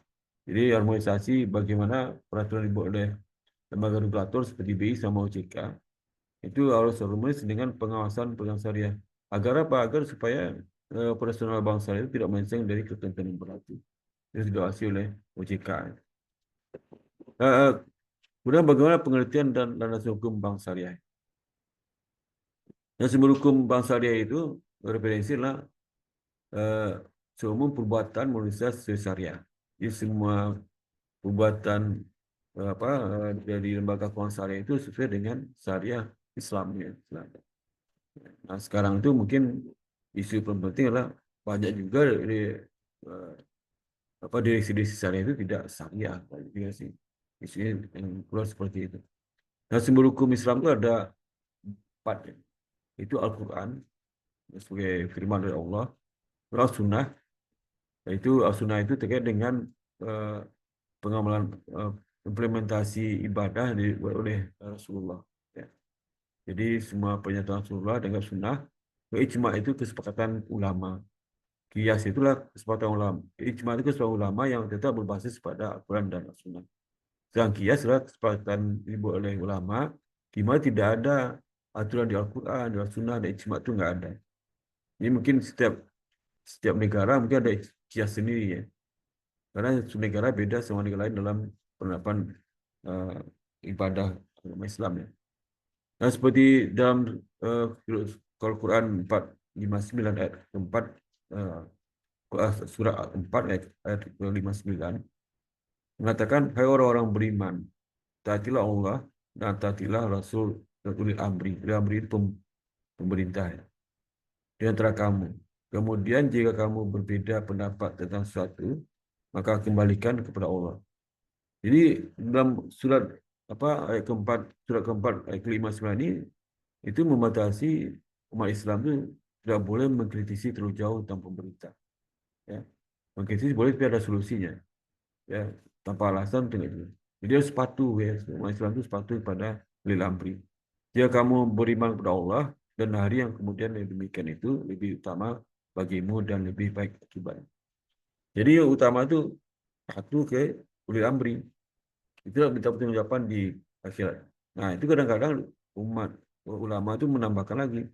Jadi harmonisasi bagaimana peraturan dibuat oleh lembaga regulator seperti BI sama OJK itu harus harmonis dengan pengawasan perbankan syariah. Agar apa? Agar supaya operasional bank syariah itu tidak melenceng dari ketentuan yang berlaku. Itu diawasi oleh OJK. Kemudian bagaimana pengertian dan landasan hukum bank syariah? Yang sumber hukum bank syariah itu referensi adalah seumum perbuatan manusia sesuai syariah. Jadi semua perbuatan dari lembaga keuangan syariah itu sesuai dengan syariah Islam. Nah, sekarang itu mungkin isu paling penting adalah banyak juga dari direksi-direksi syariah itu tidak syariah, banyak juga sih isunya yang keluar seperti itu. Nah, sumber hukum Islam itu ada 4 ya. Itu Al-Quran sebagai firman dari Allah, Al-Sunnah, yaitu Al-Sunnah itu terkait dengan eh, pengamalan implementasi ibadah dibuat oleh Rasulullah. Ya. Jadi semua pernyataan Rasulullah dengan sunnah, ijma itu kesepakatan ulama. Qiyas itulah kesepakatan ulama. Ijma itu kesepakatan ulama yang tetap berbasis pada Al-Quran dan As-Sunnah. Sedang qiyas adalah kesepakatan dibuat oleh ulama, di mana tidak ada aturan di Al-Quran, di Al-Sunnah, dan ijma itu nggak ada. Ini mungkin setiap negara mungkin ada qiyas sendiri ya. Karena negara beda sama negara lain dalam penerapan eh, ibadah agama Islam ya. Nah, seperti dalam uh, Al-Quran 459 ayat 4, surah 4 ayat 59 mengatakan, hai orang-orang beriman, taatilah Allah dan taatilah Rasul dan ulil amri. Ulil amri itu pemerintah ya, di antara kamu. Kemudian jika kamu berbeda pendapat tentang sesuatu, maka kembalikan kepada Allah. Jadi dalam surat ayat keempat, surat keempat ayat ke-59 ini itu membatasi umat Islam itu tidak boleh mengkritisi terlalu jauh tentang pemerintah. Ya. Mengkritisi boleh tapi ada solusinya. Ya, tanpa alasan tidak itu. Jadi harus patuh ya. Umat Islam itu patuh pada ulil amri. Jika kamu beriman kepada Allah dan hari yang kemudian yang demikian itu lebih utama bagimu dan lebih baik akibatnya. Jadi yang utama itu patuh ke ulil amri. Itulah minta pertanggungjawaban di akhirat. Nah, itu kadang-kadang umat ulama itu menambahkan lagi,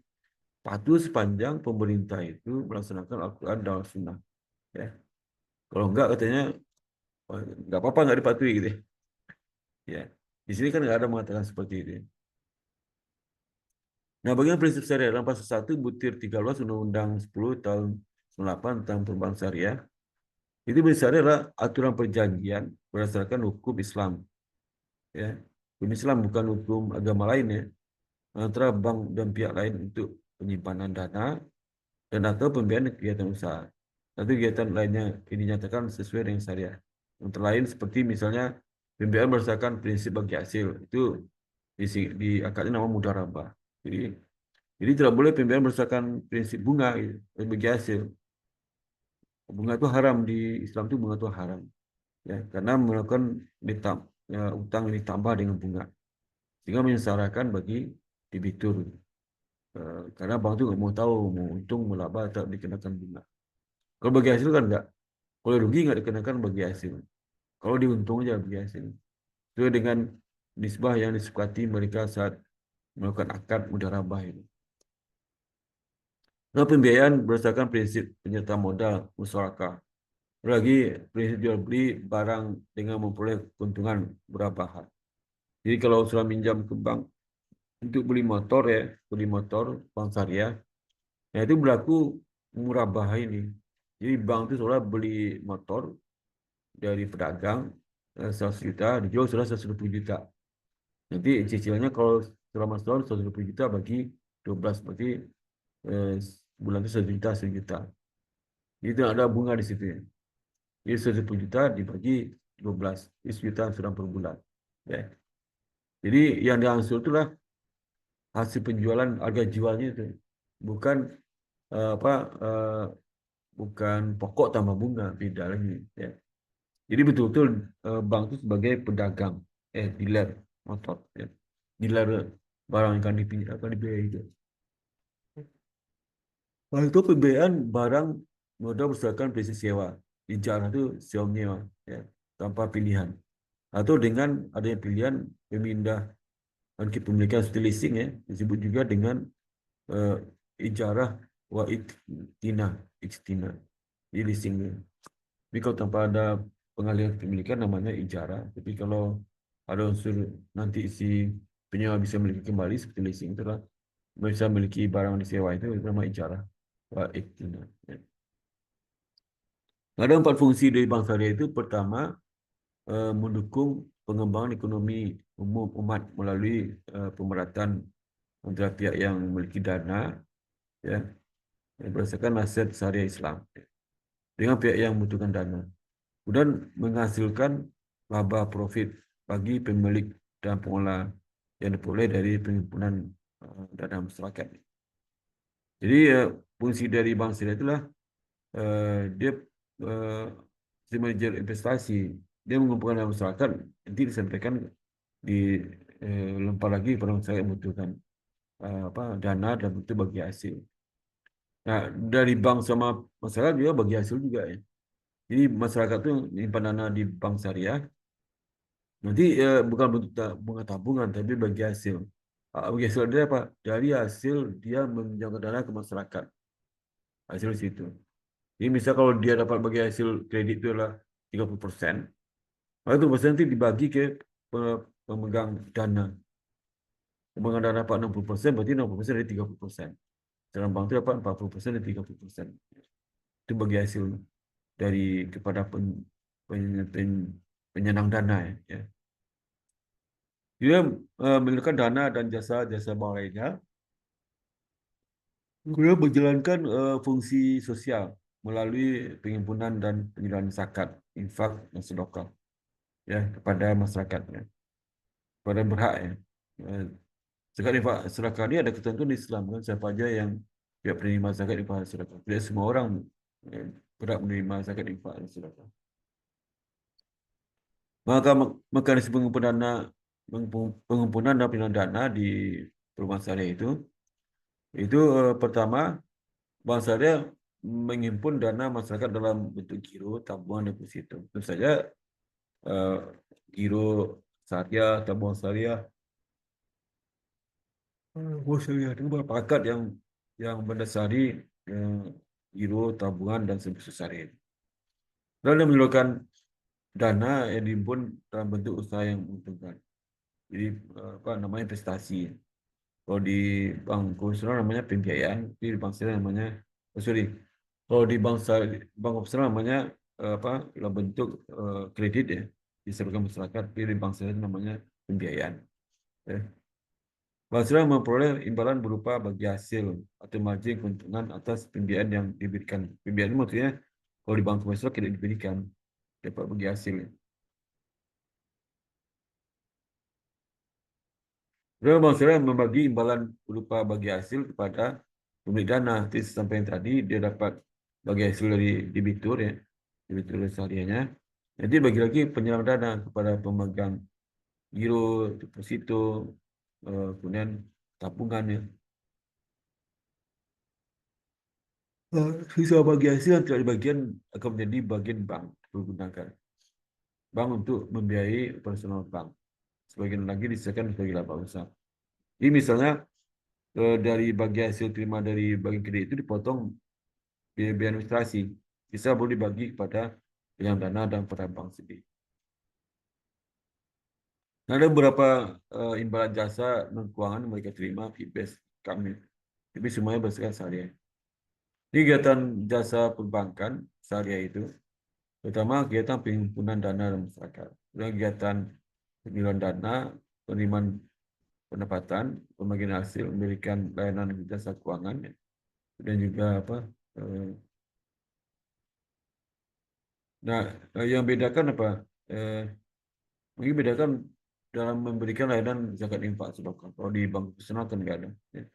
patuh sepanjang pemerintah itu melaksanakan Al-Quran dan Al-Sunnah. Ya. Kalau enggak katanya, enggak apa-apa enggak dipatuhi gitu. Ya. Di sini kan enggak ada mengatakan seperti itu. Nah, bagian prinsip syariah dalam pasal 1 butir 13 Undang-Undang 10 tahun 98 tentang perubahan syariah. Itu bersyariah adalah aturan perjanjian berdasarkan hukum Islam. Ya. Hukum Islam bukan hukum agama lain ya. Antara bank dan pihak lain untuk penyimpanan dana dan atau pembiayaan kegiatan usaha. Atau kegiatan lainnya ini dinyatakan sesuai dengan syariah. Antara lain seperti misalnya pembiayaan berdasarkan prinsip bagi hasil. Itu di akadnya nama mudharabah. Jadi tidak boleh pembiayaan berdasarkan prinsip bunga gitu, bagi hasil. Bunga itu haram di Islam, itu bunga itu haram. Ya, karena melakukan utang yang ditambah dengan bunga. Sehingga menyengsarakan bagi debitur. Karena bank itu nggak mau tahu mau untung mau laba atau dikenakan bunga. Kalau bagi hasil kan enggak. Kalau rugi nggak dikenakan bagi hasil. Kalau diuntung aja bagi hasil. Itu dengan nisbah yang disepakati mereka saat melakukan akad mudharabah ini. Nah, pembiayaan berdasarkan prinsip penyertaan modal musyarakah. Lagi prinsip jual beli barang dengan memperoleh keuntungan berapa hal. Jadi kalau sudah minjam ke bank untuk beli motor ya, beli motor bank syariah, nah itu berlaku murabah ini. Jadi bank itu seolah beli motor dari pedagang 100 juta, dijual sudah 120 juta. Nanti cicilannya kalau selama setahun 120 juta bagi 12, berarti bulan itu 1 juta, 1 juta. Itu ada bunga di situ ya. Jadi 120 juta dibagi 12, itu 1 juta sudah per bulan. Ya. Jadi yang diangsur itulah hasil penjualan, harga jualnya itu. Bukan apa bukan pokok tambah bunga, beda lagi ya. Jadi betul-betul bank itu sebagai pedagang, dealer motor, ya. Dealer barang yang akan dibiayai itu. Nah, itu pembiayaan barang modal berdasarkan prinsip sewa. Ijarah itu sewa menyewa, ya, tanpa pilihan. Atau dengan adanya pilihan pemindah kepemilikan seperti leasing ya, disebut juga dengan ijarah wa iktina. Ini leasingnya. Tapi kalau tanpa ada pengalihan kepemilikan namanya ijarah. Tapi kalau ada unsur nanti si penyewa bisa memiliki kembali seperti leasing itulah bisa memiliki barang disewa itu nama ijarah wa iktina. Ya. Ada 4 fungsi dari bank syariah itu. Pertama, mendukung pengembangan ekonomi umum umat melalui pemerataan antara pihak yang memiliki dana, ya, yang berdasarkan nasihat syariah Islam, dengan pihak yang membutuhkan dana, kemudian menghasilkan laba profit bagi pemilik dan pengelola yang diperoleh dari penghimpunan dana masyarakat. Jadi fungsi dari bank syariah itulah dia sebagai manajer investasi, dia mengumpulkan dana masyarakat, nanti disampaikan dilempar lagi pada masyarakat yang membutuhkan dana dan bentuk bagi hasil. Nah, dari bank sama masyarakat juga bagi hasil juga ya. Jadi masyarakat tuh menyimpan dana di bank syariah, nanti bukan bentuk bunga tabungan, tapi bagi hasil. Bagi hasil dia apa? Dari hasil dia meminjamkan dana ke masyarakat. Hasil di situ. Jadi misal kalau dia dapat bagi hasil kredit itu adalah 30%, maka itu persen nanti dibagi ke pemegang dana. Pemegang dana dapat 60%, berarti 60% dari 30%. Sedangkan bank itu dapat 40% dari 30%. Itu bagi hasil dari kepada penyandang dana ya. Dia menunjukkan dana dan jasa-jasa bank lainnya, kemudian menjalankan fungsi sosial melalui penghimpunan dan penyerahan zakat, infak, dan sedekah ya kepada masyarakatnya, kepada yang berhak ya. Zakat, infak, sedekah ini ada ketentuan di Islam kan, siapa aja yang tidak menerima zakat, infak, dan sedekah. Tidak semua orang berhak menerima zakat, infak, dan sedekah. Maka mekanisme pengumpulan dan penyaluran dana di perumahan syariah itu pertama, bank syariah menghimpun dana masyarakat dalam bentuk giro, tabungan, deposito. Tentu saja eh, giro syariah, tabungan syariah, bank syariah itu beberapa akad yang mendasari giro, tabungan, dan servisi syariah. Lalu dia menyalurkan dana yang dihimpun dalam bentuk usaha yang menguntungkan. Jadi apa namanya investasi. Kalau di bank konvensional namanya pembiayaan, di bank syariah namanya, sorry, kalau di bank konvensional namanya apa dalam bentuk kredit ya, disalurkan masyarakat, di bank syariah itu namanya pembiayaan. Ya. Bank syariah memperoleh imbalan berupa bagi hasil atau margin keuntungan atas pembiayaan yang diberikan. Pembiayaan itu maksudnya kalau di bank konvensional tidak diberikan, dapat bagi hasil. Kemudian bank syariah membagi imbalan berupa bagi hasil kepada pemilik dana. Jadi sampai yang tadi dia dapat bagi hasil dari debitur ya, debitur syariahnya. Nanti bagi lagi penyelam dana kepada pemegang giro, deposito, kemudian tabungannya. Sisa bagi hasil yang tidak dibagian akan menjadi bagian bank digunakan. Bank untuk membiayai operasional bank. Sebagian lagi disediakan sebagai laba usaha. Jadi misalnya dari bagi hasil terima dari bagian kredit itu dipotong biaya administrasi, bisa boleh dibagi kepada yang dana dan pada bank sendiri. Nah, ada beberapa imbalan jasa non keuangan yang mereka terima fee-based kami, tapi semuanya berdasarkan syariah. Kegiatan jasa perbankan syariah itu, terutama kegiatan penghimpunan dana dalam masyarakat, dan kegiatan penyaluran dana, penerimaan pendapatan, pembagian hasil, memberikan layanan jasa keuangan, dan juga apa? Nah, yang bedakan apa? Mungkin bedakan dalam memberikan layanan zakat infak sedekah. Kalau di bank profesional kan nggak ada. Ya.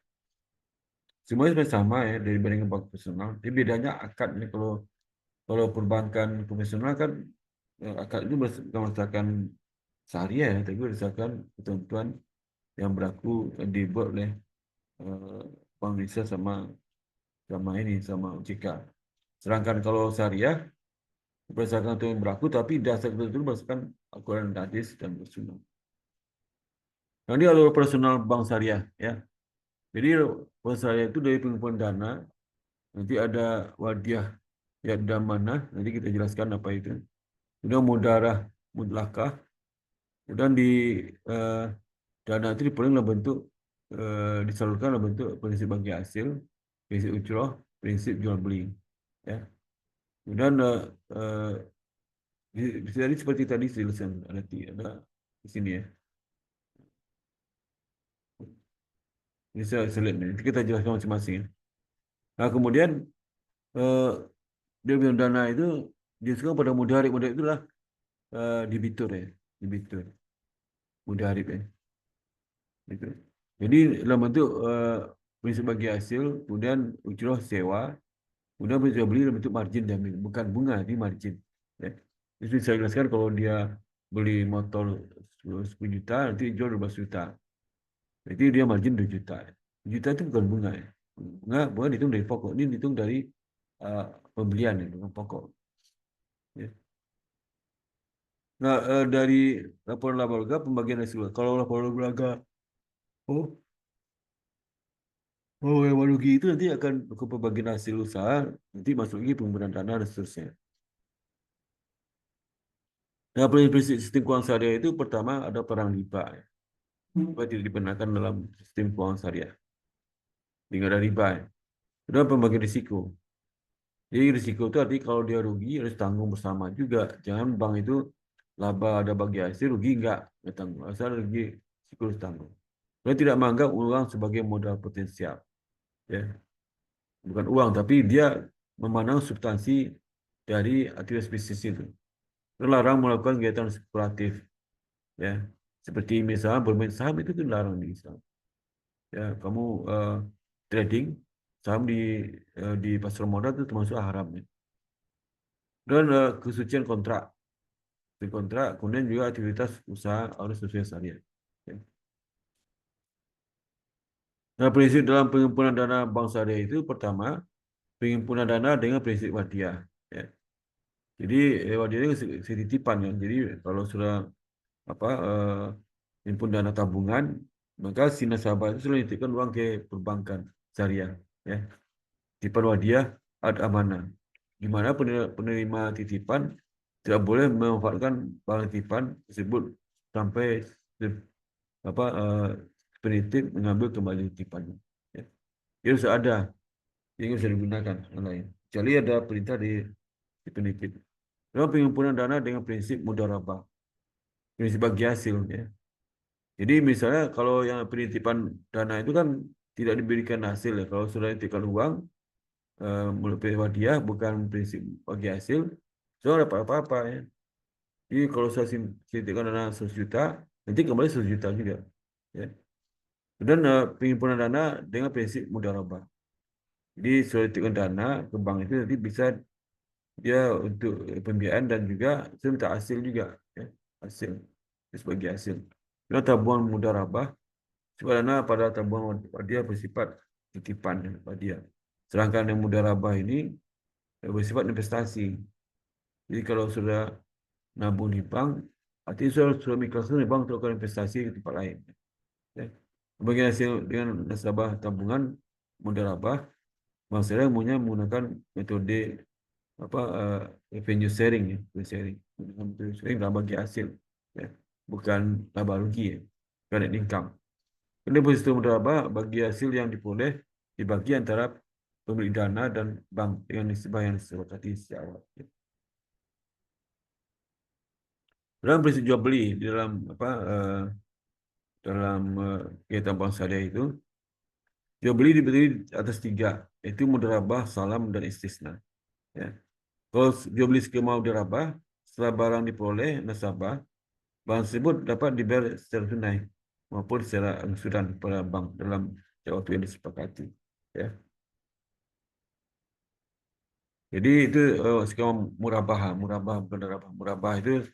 Semuanya sebenarnya sama ya dari bandingkan bank profesional. Tapi bedanya akadnya kalau perbankan konvensional kan akad itu berdasarkan syariah ya, tapi berdasarkan ketentuan yang berlaku yang dibuat oleh Bank Indonesia sama OJK. Sedangkan kalau syariah berdasarkan itu yang berlaku, tapi dasar itu berdasarkan Al-Quran dan hadis dan Rasulullah. Nanti alur operasional bank syariah ya. Jadi bank syariah itu dari pengumpulan dana, nanti ada wadiah ya mana, nanti kita jelaskan apa itu. Kemudian mudarah, mutlakah, kemudian di eh, dana itu diperoleh dalam bentuk disalurkan dalam bentuk prinsip bagi hasil, prinsip ujroh, prinsip jual beli. Ya. Kemudian jadi seperti tadi dijelaskan ada di sini ya. Ini saya lihat nih. Nanti kita jelaskan masing-masing. Nah, kemudian dia bilang dana itu diusulkan pada mudarib. Mudarib itulah debitur ya, debitur, mudarib ya. Gitu. Jadi dalam bentuk prinsip bagi hasil, kemudian ujroh sewa, kemudian jual beli dalam bentuk margin jamin, bukan bunga, di margin. Ya. Itu saya jelaskan kalau dia beli motor 10 juta, nanti jual 12 juta. Jadi dia margin 2 juta. 2 juta itu bukan bunga ya. Bunga dihitung dari pokok, ini dihitung dari uh, pembelian ya, bukan pokok. Ya. Nah, dari laporan laba laba pembagian hasil. Kalau laporan laba laba, oh, yang rugi itu nanti akan ke pembagian hasil usaha, nanti masuk lagi penggunaan dana dan seterusnya. Nah, prinsip sistem keuangan syariah itu pertama ada perang riba. Riba tidak dibenarkan dalam sistem keuangan syariah. Tidak ada riba. Kedua, pembagian risiko. Jadi risiko itu artinya kalau dia rugi harus tanggung bersama juga. Jangan bank itu laba ada bagi hasil, rugi enggak tanggung. Asal rugi risiko harus tanggung. Dia tidak menganggap uang sebagai modal potensial. Ya. Bukan uang, tapi dia memandang substansi dari aktivitas bisnis itu. Terlarang melakukan kegiatan spekulatif, ya. Seperti misalnya bermain saham itu kan larang di Islam. Ya, kamu trading saham di pasar modal itu termasuk haram ya. Dan kesucian kontrak, kemudian juga aktivitas usaha harus sesuai syariat. Ya. Nah, prinsip dalam penghimpunan dana bank syariah itu pertama, penghimpunan dana dengan prinsip wadiah. Ya. Jadi wadiah itu titipan ya. Jadi kalau sudah himpun dana tabungan, maka si nasabah itu sudah dititipkan uang ke perbankan syariah. Ya. Titipan wadiah ad amanah. Di mana penerima titipan tidak boleh memanfaatkan barang titipan tersebut sampai apa penitip mengambil kembali titipannya. Ya. Dia harus ada, yang bisa digunakan yang lain. Kecuali ada perintah di penitip. Lalu penghimpunan dana dengan prinsip mudarabah, prinsip bagi hasil. Ya. Jadi misalnya kalau yang penitipan dana itu kan tidak diberikan hasil ya. Kalau sudah dititipkan uang melalui wadiah bukan prinsip bagi hasil, so dapat apa-apa ya. Jadi kalau saya titipkan dana 100 juta, nanti kembali 100 juta juga. Ya. Dan penghimpunan dana dengan prinsip mudarabah. Jadi sudah dititipkan dana ke bank itu nanti bisa dia untuk pembiayaan dan juga saya minta hasil juga. Ya. Hasil, sebagai hasil. Kalau tabungan mudarabah, karena pada tabungan wadiah bersifat titipan wadiah. Sedangkan yang mudarabah ini bersifat investasi. Jadi kalau sudah nabung di bank, artinya sudah mengikhlaskan di bank untuk investasi ke tempat lain. Ya. Bagian hasil dengan nasabah tabungan mudarabah, bank syariah menggunakan metode revenue sharing ya, revenue sharing dalam bagi hasil, ya. Bukan laba rugi ya, bukan net income. Deposito mudarabah bagi hasil yang diperoleh dibagi antara pemilik dana dan bank dengan nisbah yang disepakati sejak awal. Dalam prinsip jual beli di dalam kegiatan bank syariah itu, jual beli diberi atas 3, yaitu mudarabah, salam, dan istisna. Ya. Kalau jual beli skema mudarabah, setelah barang diperoleh nasabah, barang tersebut dapat dibayar secara tunai maupun secara angsuran kepada bank dalam waktu yang disepakati. Ya. Jadi itu skema murabah, murabah itu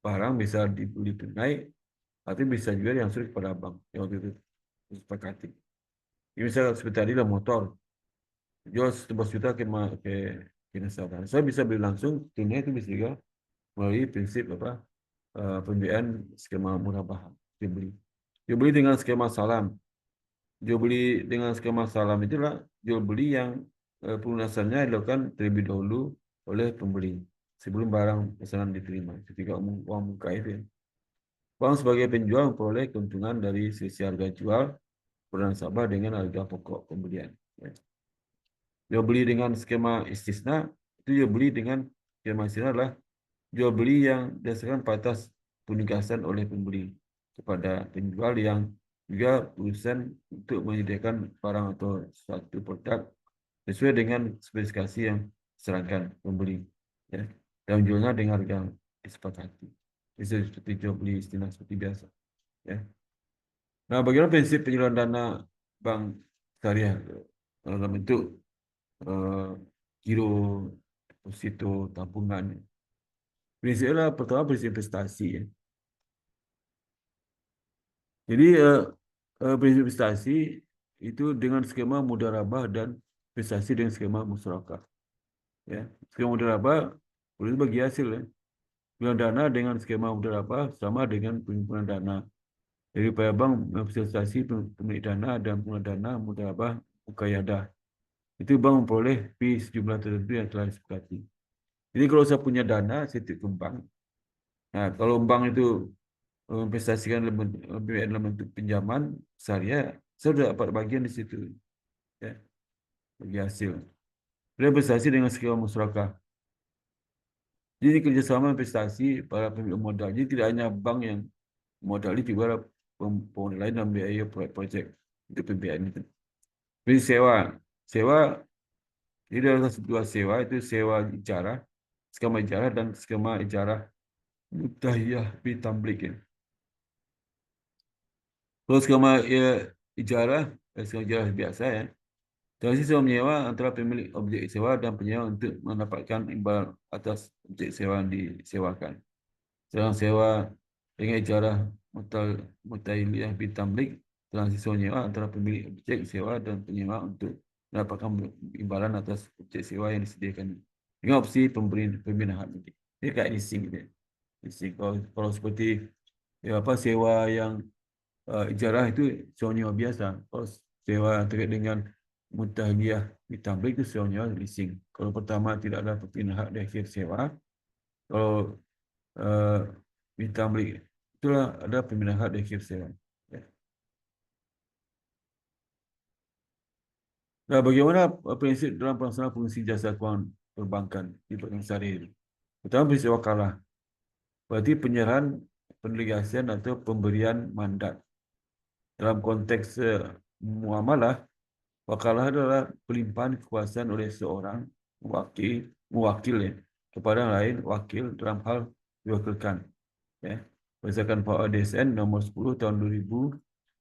barang bisa dibeli tunai, tapi bisa juga diangsuran kepada bank yang waktu itu disepakati. Ini misalnya seperti tadi lah motor, jual 11 juta ke nasabah. Saya bisa beli langsung, tunai itu bisa juga melalui prinsip pembiayaan skema murabah, jual beli dengan skema salam. Jual beli dengan skema salam itulah jual beli yang pelunasannya dilakukan terlebih dahulu oleh pembeli sebelum barang pesanan diterima. Ketika uang muka itu, ya. Bank sebagai penjual memperoleh keuntungan dari selisih harga jual kepada nasabah dengan harga pokok pembelian. Ya. Jual beli dengan skema istisna itu jual beli dengan skema istisna adalah jual beli yang berdasarkan batas penugasan oleh pembeli kepada penjual yang juga produsen untuk menyediakan barang atau suatu produk sesuai dengan spesifikasi yang diserahkan pembeli, ya, dan menjualnya dengan harga yang disepakati. Bisa seperti jual beli istilah seperti biasa, ya. Nah, bagaimana prinsip penyaluran dana bank syariah dalam bentuk giro, deposito, tabungan? Prinsipnya pertama prinsip investasi, ya. Jadi prinsip investasi itu dengan skema mudharabah dan investasi dengan skema musyarakah. Ya, skema mudharabah boleh bagi hasil, ya. Pengumpulan dana dengan skema mudharabah sama dengan pengumpulan dana. Jadi upaya bank memfasilitasi pemilik dana dan pengumpulan dana mudharabah muqayyadah. Itu bank memperoleh fee sejumlah tertentu yang telah disepakati. Jadi kalau saya punya dana, saya titip ke bank. Nah, kalau bank itu investasikan dalam bentuk pinjaman syariah, saya sudah dapat bagian di situ, ya, bagi hasil. Dia investasi dengan skema musyarakah. Jadi kerjasama investasi para pemilik modal. Jadi tidak hanya bank yang modal, juga pemodal lain dalam biaya proyek untuk pembiayaan itu. Jadi sewa, sewa jadi ada dua sewa, itu sewa ijarah, skema ijarah dan skema ijarah mutahiyah bitamlik, ya. Kalau skema ijarah, skema ijarah biasa, ya. Transaksi sewa menyewa antara pemilik objek sewa dan penyewa untuk mendapatkan imbalan atas objek sewa yang disewakan. Sedang sewa dengan ijarah mutailiyah bitamlik, transaksi sewa menyewa antara pemilik objek sewa dan penyewa untuk mendapatkan imbalan atas objek sewa yang disediakan dengan opsi pemberian hak milik. Ini kayak leasing gitu, ya. Leasing. Kalau seperti sewa yang ijarah itu sewa nyewa biasa. Kalau sewa terkait dengan mutahliyah ditamlik itu sewa nyewa leasing. Kalau pertama tidak ada perpindahan hak di akhir sewa. Kalau ditamlik itulah ada perpindahan hak di akhir sewa. Ya. Nah, bagaimana prinsip dalam pelaksanaan fungsi jasa keuangan perbankan di bank syariah? Pertama, prinsip wakalah. Berarti penyerahan, pendelegasian atau pemberian mandat. Dalam konteks muamalah, wakalah adalah pelimpahan kekuasaan oleh seorang mewakil, ya, kepada yang lain wakil dalam hal diwakilkan, ya. Berdasarkan PADSN nomor 10 tahun 2000,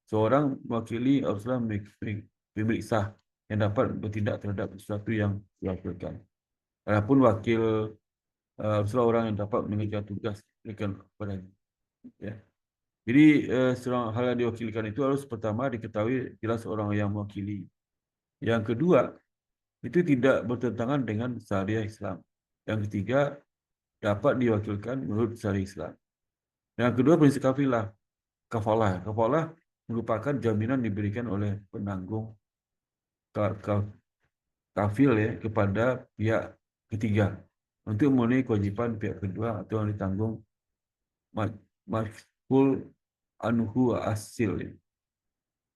seorang mewakili haruslah pemilik sah yang dapat bertindak terhadap sesuatu yang diwakilkan. Adapun wakil haruslah orang yang dapat mengerjakan tugas kepadanya, ya. Jadi seorang hal yang diwakilkan itu harus pertama diketahui jelas orang yang mewakili. Yang kedua, itu tidak bertentangan dengan syariah Islam. Yang ketiga, dapat diwakilkan menurut syariah Islam. Yang kedua, prinsip kafilah. Kafalah merupakan jaminan diberikan oleh penanggung kafil, ya, kepada pihak ketiga untuk memenuhi kewajiban pihak kedua atau yang ditanggung maf'ul anhu asil, ya.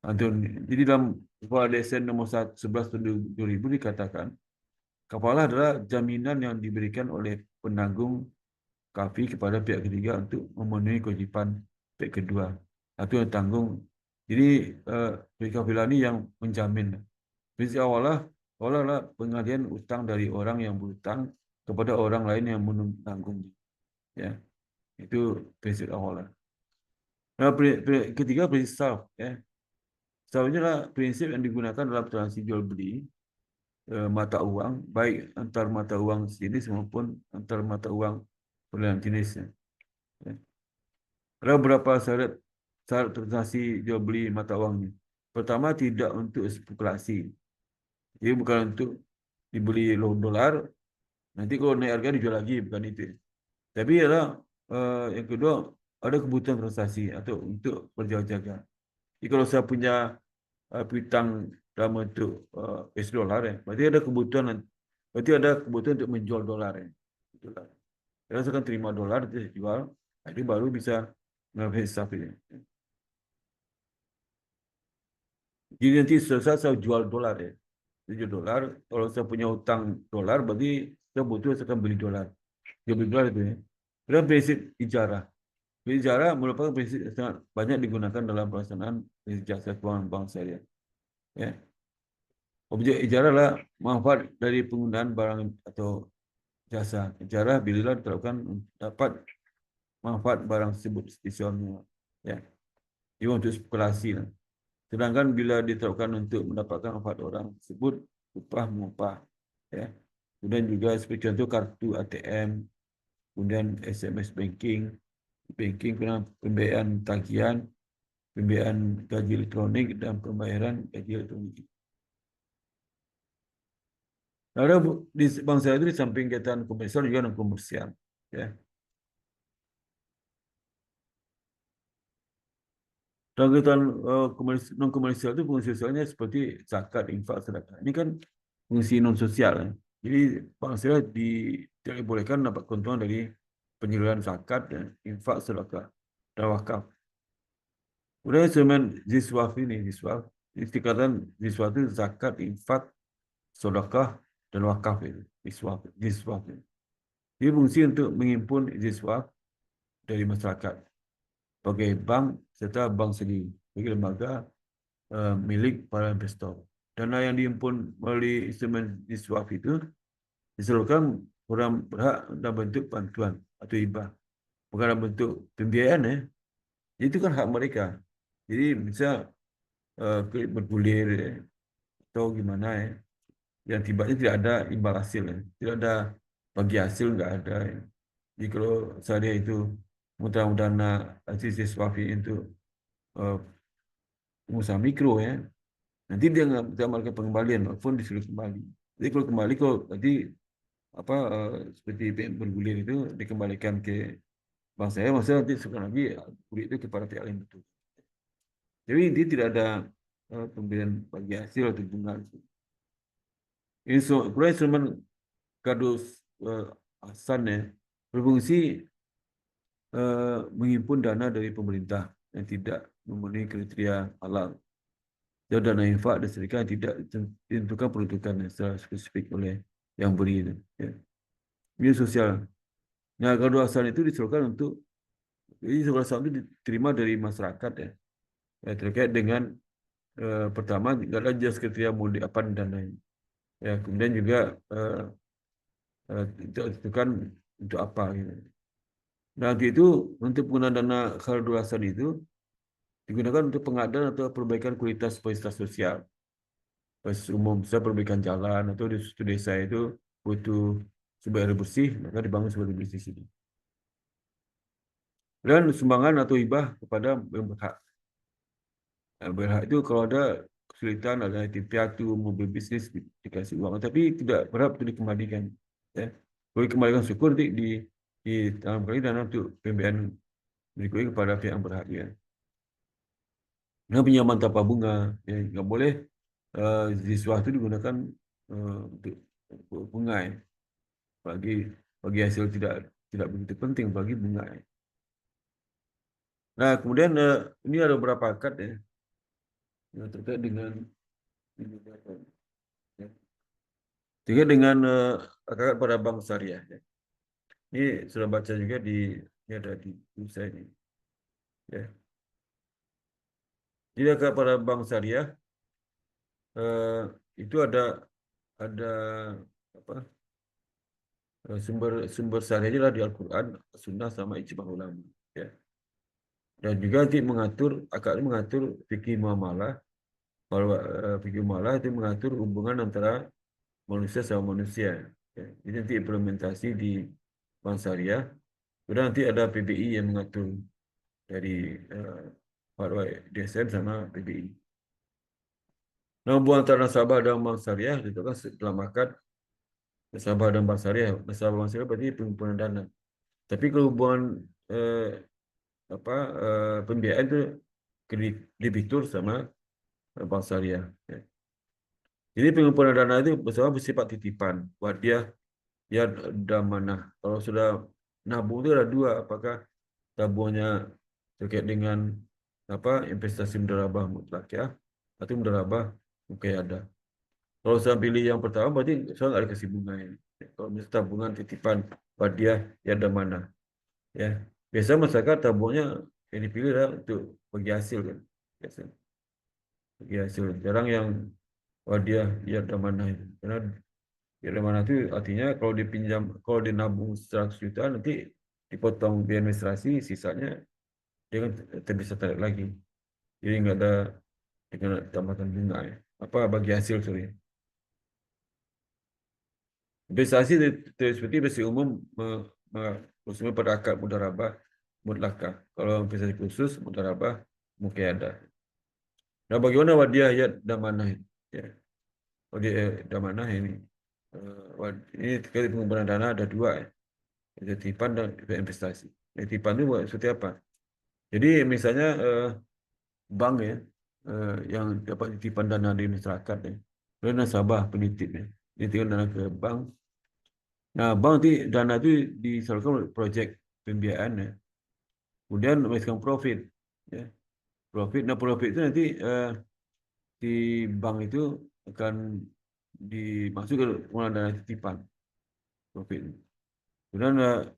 Jadi dalam PADSN nomor 11 tahun 2000 dikatakan, kafalah adalah jaminan yang diberikan oleh penanggung kafi kepada pihak ketiga untuk memenuhi kewajiban pihak kedua atau yang tanggung. Jadi kafilah ini yang menjamin. Prinsip awalnya pengalihan utang dari orang yang berutang kepada orang lain yang menanggung, ya. Itu prinsip awalnya. Nah, ketiga prinsip sarf, ya. Sarf ini adalah prinsip yang digunakan dalam transaksi jual beli mata uang, baik antar mata uang sejenis maupun antar mata uang berlain jenisnya. Ya. Ada beberapa syarat transaksi jual beli mata uangnya. Pertama, tidak untuk spekulasi. Jadi bukan untuk dibeli dolar, nanti kalau naik harga dijual lagi, bukan itu. Tapi adalah yang kedua, ada kebutuhan transaksi atau untuk berjaga-jaga. Jadi kalau saya punya piutang dalam bentuk US dolar, ya, berarti ada kebutuhan untuk menjual dolar, ya. Kalau saya akan terima dolar, itu jual, jadi baru bisa mengambil hisap ini. Jadi nanti saya jual dolar, ya. Saya dolar, kalau saya punya hutang dolar, berarti saya butuh, saya akan beli dolar. Dia beli dolar itu, ya. Itu prinsip ijarah. Ijarah merupakan prinsip yang sangat banyak digunakan dalam pelaksanaan jasa keuangan bank syariah. Ya. Objek ijarah adalah manfaat dari penggunaan barang atau jasa. Ijarah bila diterapkan dapat manfaat barang tersebut sesuatu. Ya. Ia untuk spekulasi. Sedangkan bila diterapkan untuk mendapatkan manfaat orang tersebut, upah mengupah. Ya. Kemudian juga seperti contoh kartu ATM, kemudian SMS banking, kemudian pembayaran tagihan, pembayaran gaji elektronik, dan pembayaran gaji elektronik. Ada di bangsa itu di samping kegiatan komersial juga non komersial. Ya. Dan kegiatan non komersial itu fungsi sosialnya seperti zakat, infak, sedekah. Ini kan fungsi non sosial. Ya. Jadi bangsa tidak dibolehkan dapat keuntungan dari penyaluran zakat dan infak, sedekah, dan wakaf. Kemudian instrumen ziswaf ini, ziswaf, tingkatan ziswaf itu zakat, infak, sedekah, dan wakaf itu, ziswaf itu. Ini fungsi untuk menghimpun ziswaf dari masyarakat sebagai bank serta bank sendiri, sebagai lembaga milik para investor. Dana yang dihimpun melalui instrumen ziswaf itu disalurkan orang berhak dalam bentuk bantuan atau hibah, bukan dalam bentuk pembiayaan ya. Itu kan hak mereka. Jadi bisa bergulir ya, atau gimana ya, yang tiba-tiba tidak ada imbal hasil ya. Tidak ada bagi hasil, nggak ada ya. Jadi kalau saya itu mudah-mudahan dana hasil siswa itu pengusaha mikro ya, nanti dia nggak bisa melakukan pengembalian walaupun disuruh kembali. Jadi kalau kembali kalau nanti apa seperti BM bergulir itu dikembalikan ke bank saya, maksudnya nanti sekarang lagi kulit itu kepada pihak lain betul. Jadi dia tidak ada pemberian bagi hasil atau bunga. Ini kemudian instrumen kardus asan ya berfungsi menghimpun dana dari pemerintah yang tidak memenuhi kriteria halal. Dan dana infak dan sedekah tidak ditentukan peruntukannya secara spesifik oleh yang beri itu. Ya. Ini sosial. Nah, kardus asan itu diseluruhkan untuk jadi kardus asan itu diterima dari masyarakat ya. Ya terkait dengan pertama tidak ada jelas kriteria mau diapakan dananya. Ya, kemudian juga ditentukan untuk apa gitu. Nanti itu untuk penggunaan dana kardus asan itu digunakan untuk pengadaan atau perbaikan kualitas fasilitas sosial. Fasilitas umum, bisa perbaikan jalan atau di suatu desa itu butuh sumber air bersih, maka dibangun sumber air bersih sini. Dan sumbangan atau hibah kepada yang berhak. Yang berhak itu kalau ada kesulitan, ada yatim piatu, mobil bisnis dikasih uang, tapi tidak berhak untuk dikembalikan. Ya. Kalau dikembalikan syukur di dalam kali dana untuk pembiayaan berikutnya kepada pihak yang berhak. Ya. Nah, pinjaman tanpa bunga, ya, nggak boleh siswa itu digunakan untuk bunga, ya. Bagi hasil tidak begitu penting bagi bunga. Ya. Nah, kemudian ini ada beberapa akad ya yang terkait dengan ya, terkait dengan akad pada bank syariah. Ya. Ini sudah baca juga ini ada di saya ini. Ya. Jadi akad pada bank syariah itu ada apa? Sumber syariahnya adalah di Al-Quran, Sunnah, sama ijma' ulama. Ya. Dan juga nanti akad mengatur fikih muamalah. Kalau fikih muamalah itu mengatur hubungan antara manusia sama manusia. Ya. Jadi nanti implementasi di bank syariah. Kemudian nanti ada PBI yang mengatur dari fatwa DSM sama PBI. Nah, hubungan antara nasabah dan bank syariah itu kan dalam akad nasabah dan bank syariah. Nasabah bank syariah berarti penghimpunan dana. Tapi kalau hubungan pembiayaan itu kreditur sama bank syariah. Ya. Jadi pengumpulan dana itu bersifat titipan buat dia damanah. Kalau sudah nabung itu ada dua, apakah tabungannya terkait dengan investasi mudarabah mutlak ya atau mudarabah muqayyadah. Kalau saya pilih yang pertama berarti saya nggak dikasih bunga ya. Kalau misalnya tabungan titipan buat dia ya damanah. Ya. Biasa masyarakat tabungnya yang dipilih adalah untuk bagi hasil kan. Biasa bagi hasil. Jarang yang wadiah yad mana itu. Karena yad mana itu artinya kalau dipinjam, kalau dinabung 100 juta nanti dipotong biaya administrasi, sisanya dia kan bisa tarik lagi. Jadi nggak ada dengan tambahan bunga ya. Apa bagi hasil sorry. Investasi seperti investasi umum bersumber pada akad mudharabah mutlakah. Kalau investasi khusus mudharabah muqayyadah. Nah, bagaimana wadiah yad dan manah? Ya, wadiah dan manah ini. Ini terkait pengumpulan dana ada dua ya. Titipan dan investasi. Titipan itu seperti apa? Jadi misalnya bank ya yang dapat titipan dana dari masyarakat ya. Lalu nasabah penitip ya. Dititipkan dana ke bank. Nah, bank nanti dana itu disalurkan oleh proyek pembiayaan ya. Kemudian menghasilkan profit ya. Profit. Nah, profit itu nanti di bank itu akan dimasukkan ke pengelolaan dana titipan profit. Kemudian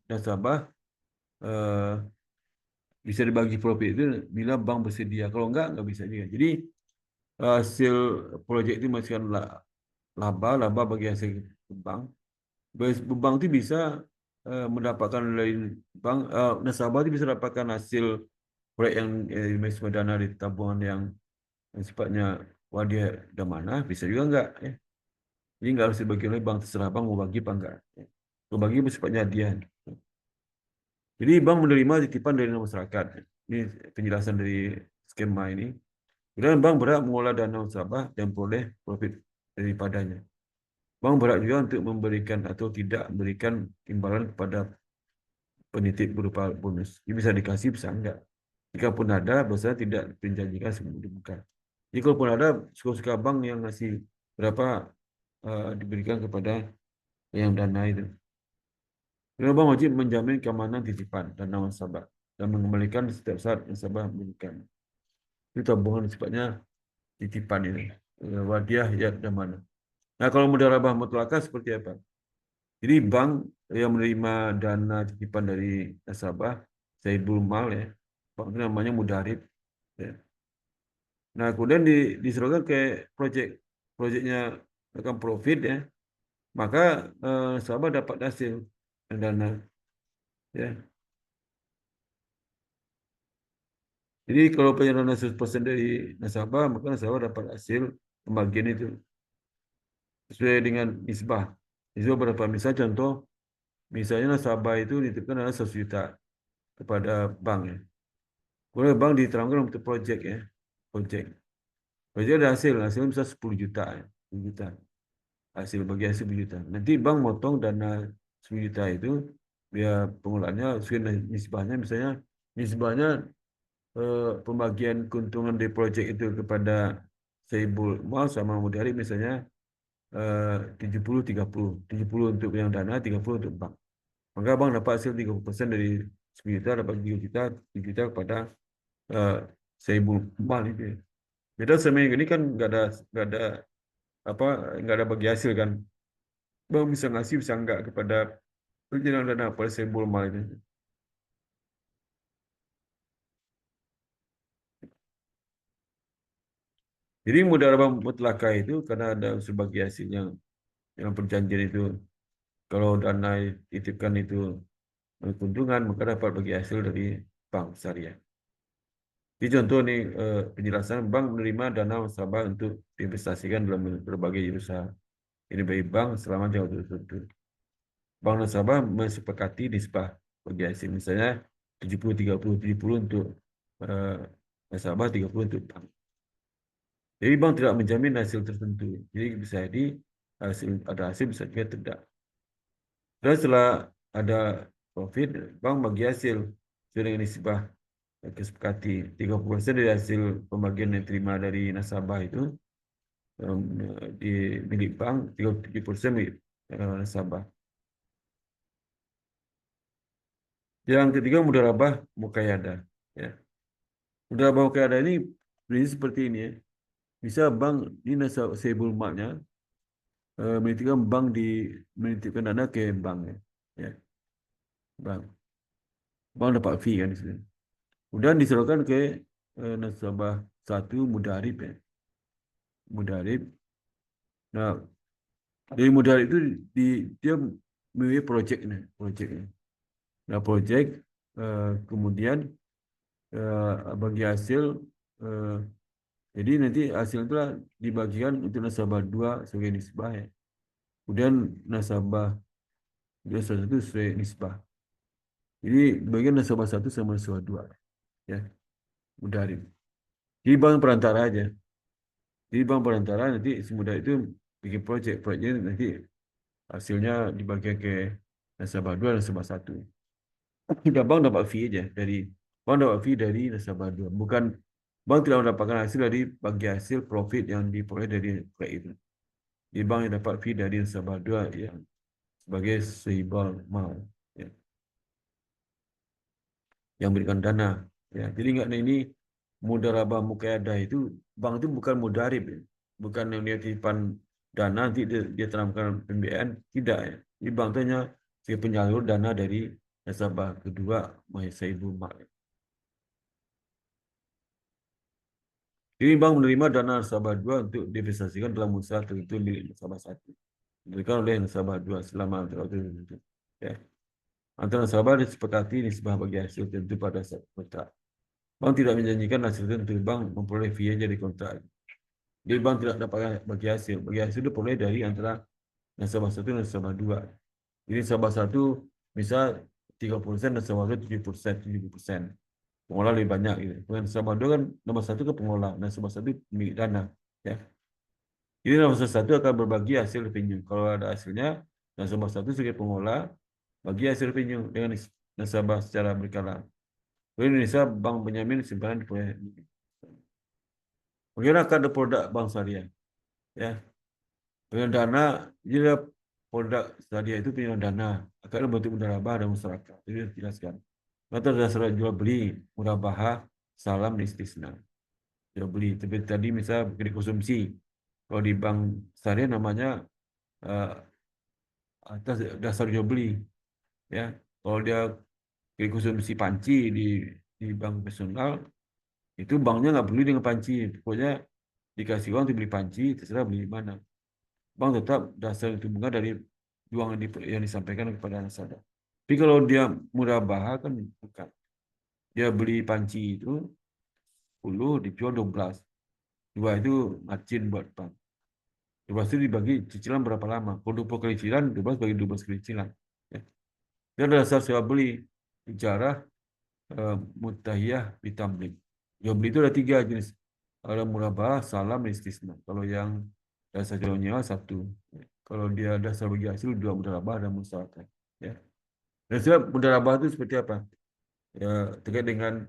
nasabah bisa dibagi profit itu bila bank bersedia. Kalau enggak bisa juga. Jadi hasil proyek itu masukkan laba bagi hasil bank. Bank itu bisa mendapatkan dari bank, nasabah itu bisa dapatkan hasil proyek yang investasi dana di tabungan yang sifatnya wadiah dan mana, bisa juga enggak ya. Jadi enggak harus dibagi oleh bank, terserah bank mau bagi apa enggak. Kalau bagi bersifatnya hadiah. Jadi bank menerima titipan dari masyarakat. Ini penjelasan dari skema ini. Kemudian bank berhak mengolah dana nasabah dan boleh profit daripadanya. Bank berhak juga untuk memberikan atau tidak memberikan imbalan kepada penitip berupa bonus. Ini bisa dikasih, bisa enggak. Jika pun ada, biasanya tidak dijanjikan sebelum dibuka. Jika pun ada, suka-suka bank yang ngasih berapa diberikan kepada yang dana itu. Karena bank wajib menjamin keamanan titipan dana nasabah dan mengembalikan setiap saat nasabah membutuhkan. Itu tabungan sifatnya titipan ini. Wadiah, yad, dan mana. Nah, kalau mudharabah mutlakah seperti apa? Jadi bank yang menerima dana titipan dari nasabah, Saibul Mal ya, bank itu namanya Mudarib. Ya. Nah, kemudian diserahkan ke proyeknya akan profit ya, maka nasabah dapat hasil dana ya. Jadi kalau penyaluran 100% dari nasabah, maka nasabah dapat hasil pembagian itu sesuai dengan nisbah. Nisbah berapa? Misalnya contoh, misalnya nasabah itu dititipkan adalah 100 juta kepada bank ya. Kemudian bank diterangkan untuk proyek ya. Proyek. Proyek ada hasilnya bisa 10 juta ya. 10 juta. Hasil bagi hasil 10 juta. Nanti bank motong dana 10 juta itu biar pengolahannya sesuai nisbahnya, misalnya nisbahnya pembagian keuntungan dari proyek itu kepada Saibul Mal sama Mudari misalnya 70-30. 70 untuk yang dana, 30 untuk bank. Maka bank dapat hasil 30% dari 10 juta, dapat 3 juta, 3 juta kepada Saibul Mal itu. Beda sama yang ini kan nggak ada apa nggak ada bagi hasil kan. Bank bisa ngasih bisa enggak kepada penjelang dana pada Saibul Mal itu. Jadi mudharabah mutlakah itu karena ada unsur bagi hasil yang perjanjian itu. Kalau dana dititipkan itu keuntungan, maka dapat bagi hasil dari bank syariah. Ini contoh nih penjelasan bank menerima dana nasabah untuk diinvestasikan dalam berbagai usaha. Ini bagi bank selama jangka tertentu. Bank nasabah mensepakati nisbah bagi hasil. Misalnya 70-30-70 untuk nasabah, 30 untuk bank. Jadi bank tidak menjamin hasil tertentu. Jadi bisa jadi ada hasil, bisa juga tidak. Dan setelah ada profit, bank bagi hasil sesuai dengan nisbah kesepakati 30% dari hasil pembagian yang diterima dari nasabah itu di milik bank, 37% milik nasabah. Yang ketiga mudharabah muqayyadah. Ya. Mudharabah muqayyadah ini prinsip seperti ini ya. Bisa bank di Saibul Malnya menitipkan dana ke bank ya. Ya. Bank. bank dapat fee kan di situ. Kemudian disalurkan ke nasabah satu mudarib ya. Mudarib. Nah, dari mudarib itu dia memilih projectnya. Nah, project kemudian bagi hasil jadi nanti hasil itu dibagikan untuk nasabah 2 sebagai nisbah ya. Kemudian nasabah 1 sebagai nisbah. Jadi bagian nasabah 1 sama nasabah 2 ya. Mudarib. Jadi bank perantara aja. Jadi bank perantara nanti semudah itu bikin proyeknya nanti hasilnya dibagikan ke nasabah 2 dan nasabah 1. Kita bank dapat fee aja dari nasabah 2. Bukan bank tidak mendapatkan hasil dari bagi hasil profit yang diperoleh dari proyek itu. Di bank yang dapat fee dari nasabah 2 yang sebagai sahibul mal ya, yang berikan dana ya. Jadi enggak ini mudarabah muqayadah itu bank itu bukan mudarib ya. Bukan yang dia titipan dana nanti dia tanamkan pembiayaan, tidak ya. Jadi bank itu hanya sebagai penyalur dana dari nasabah kedua sahibul mal. Jadi bank menerima dana nasabah 2 untuk diinvestasikan dalam usaha tertentu milik nasabah 1. Diberikan oleh nasabah 2 selama waktu tertentu. Ya. Antara nasabah disepakati nisbah bagi hasil tertentu pada saat kontrak. Bank tidak menjanjikan hasil tertentu. Bank memperoleh fee aja di kontrak. Jadi bank tidak dapat bagi hasil. Bagi hasil itu peroleh dari antara nasabah 1 dan nasabah 2. Jadi nasabah 1 misal 30%, nasabah 2 70%, 70%. Pengolah lebih banyak gitu. Nasabah 2 kan nomor 1 ke pengolah, nasabah 1 milik dana. Ya. Jadi nasabah 1 akan berbagi hasil revenue. Kalau ada hasilnya, nasabah 1 sebagai pengolah bagi hasil revenue dengan nasabah secara berkala. Di Indonesia, Bank Benyamin simpanan diperoleh. Bagaimana ada produk bank syariah? Ya, dengan dana, jadi produk syariah itu punya dana, akan bentuk mudharabah dan masyarakat. Jadi dijelaskan. Atau dasar jual beli, murabahah, salam dan istisna. Jual beli. Tapi tadi misal kredit konsumsi. Kalau di bank syariah namanya atas dasar jual beli. Ya, kalau dia kredit konsumsi panci di bank nasional, itu banknya nggak peduli dengan panci. Pokoknya dikasih uang untuk beli panci, terserah beli di mana. Bank tetap dasar itu bunga dari uang yang disampaikan kepada nasabah. Tapi kalau dia murabahah kan bukan. Dia beli panci itu 10 dijual 12. 2 itu margin buat bank. 12 itu dibagi cicilan berapa lama. Kalau 20 kali cicilan, 12 bagi 12 kali cicilan. Ya. Dia ada dasar sewa beli. Ijarah, mutahiyah, bitamlik. Jual beli itu ada 3 jenis. Ada murabahah, salam, dan istisna. Kalau yang dasar jual nyewa 1. Kalau dia dasar bagi hasil 2 mudharabah dan musyawarah. Ya. Dan sebab mudharabah itu seperti apa? Ya, terkait dengan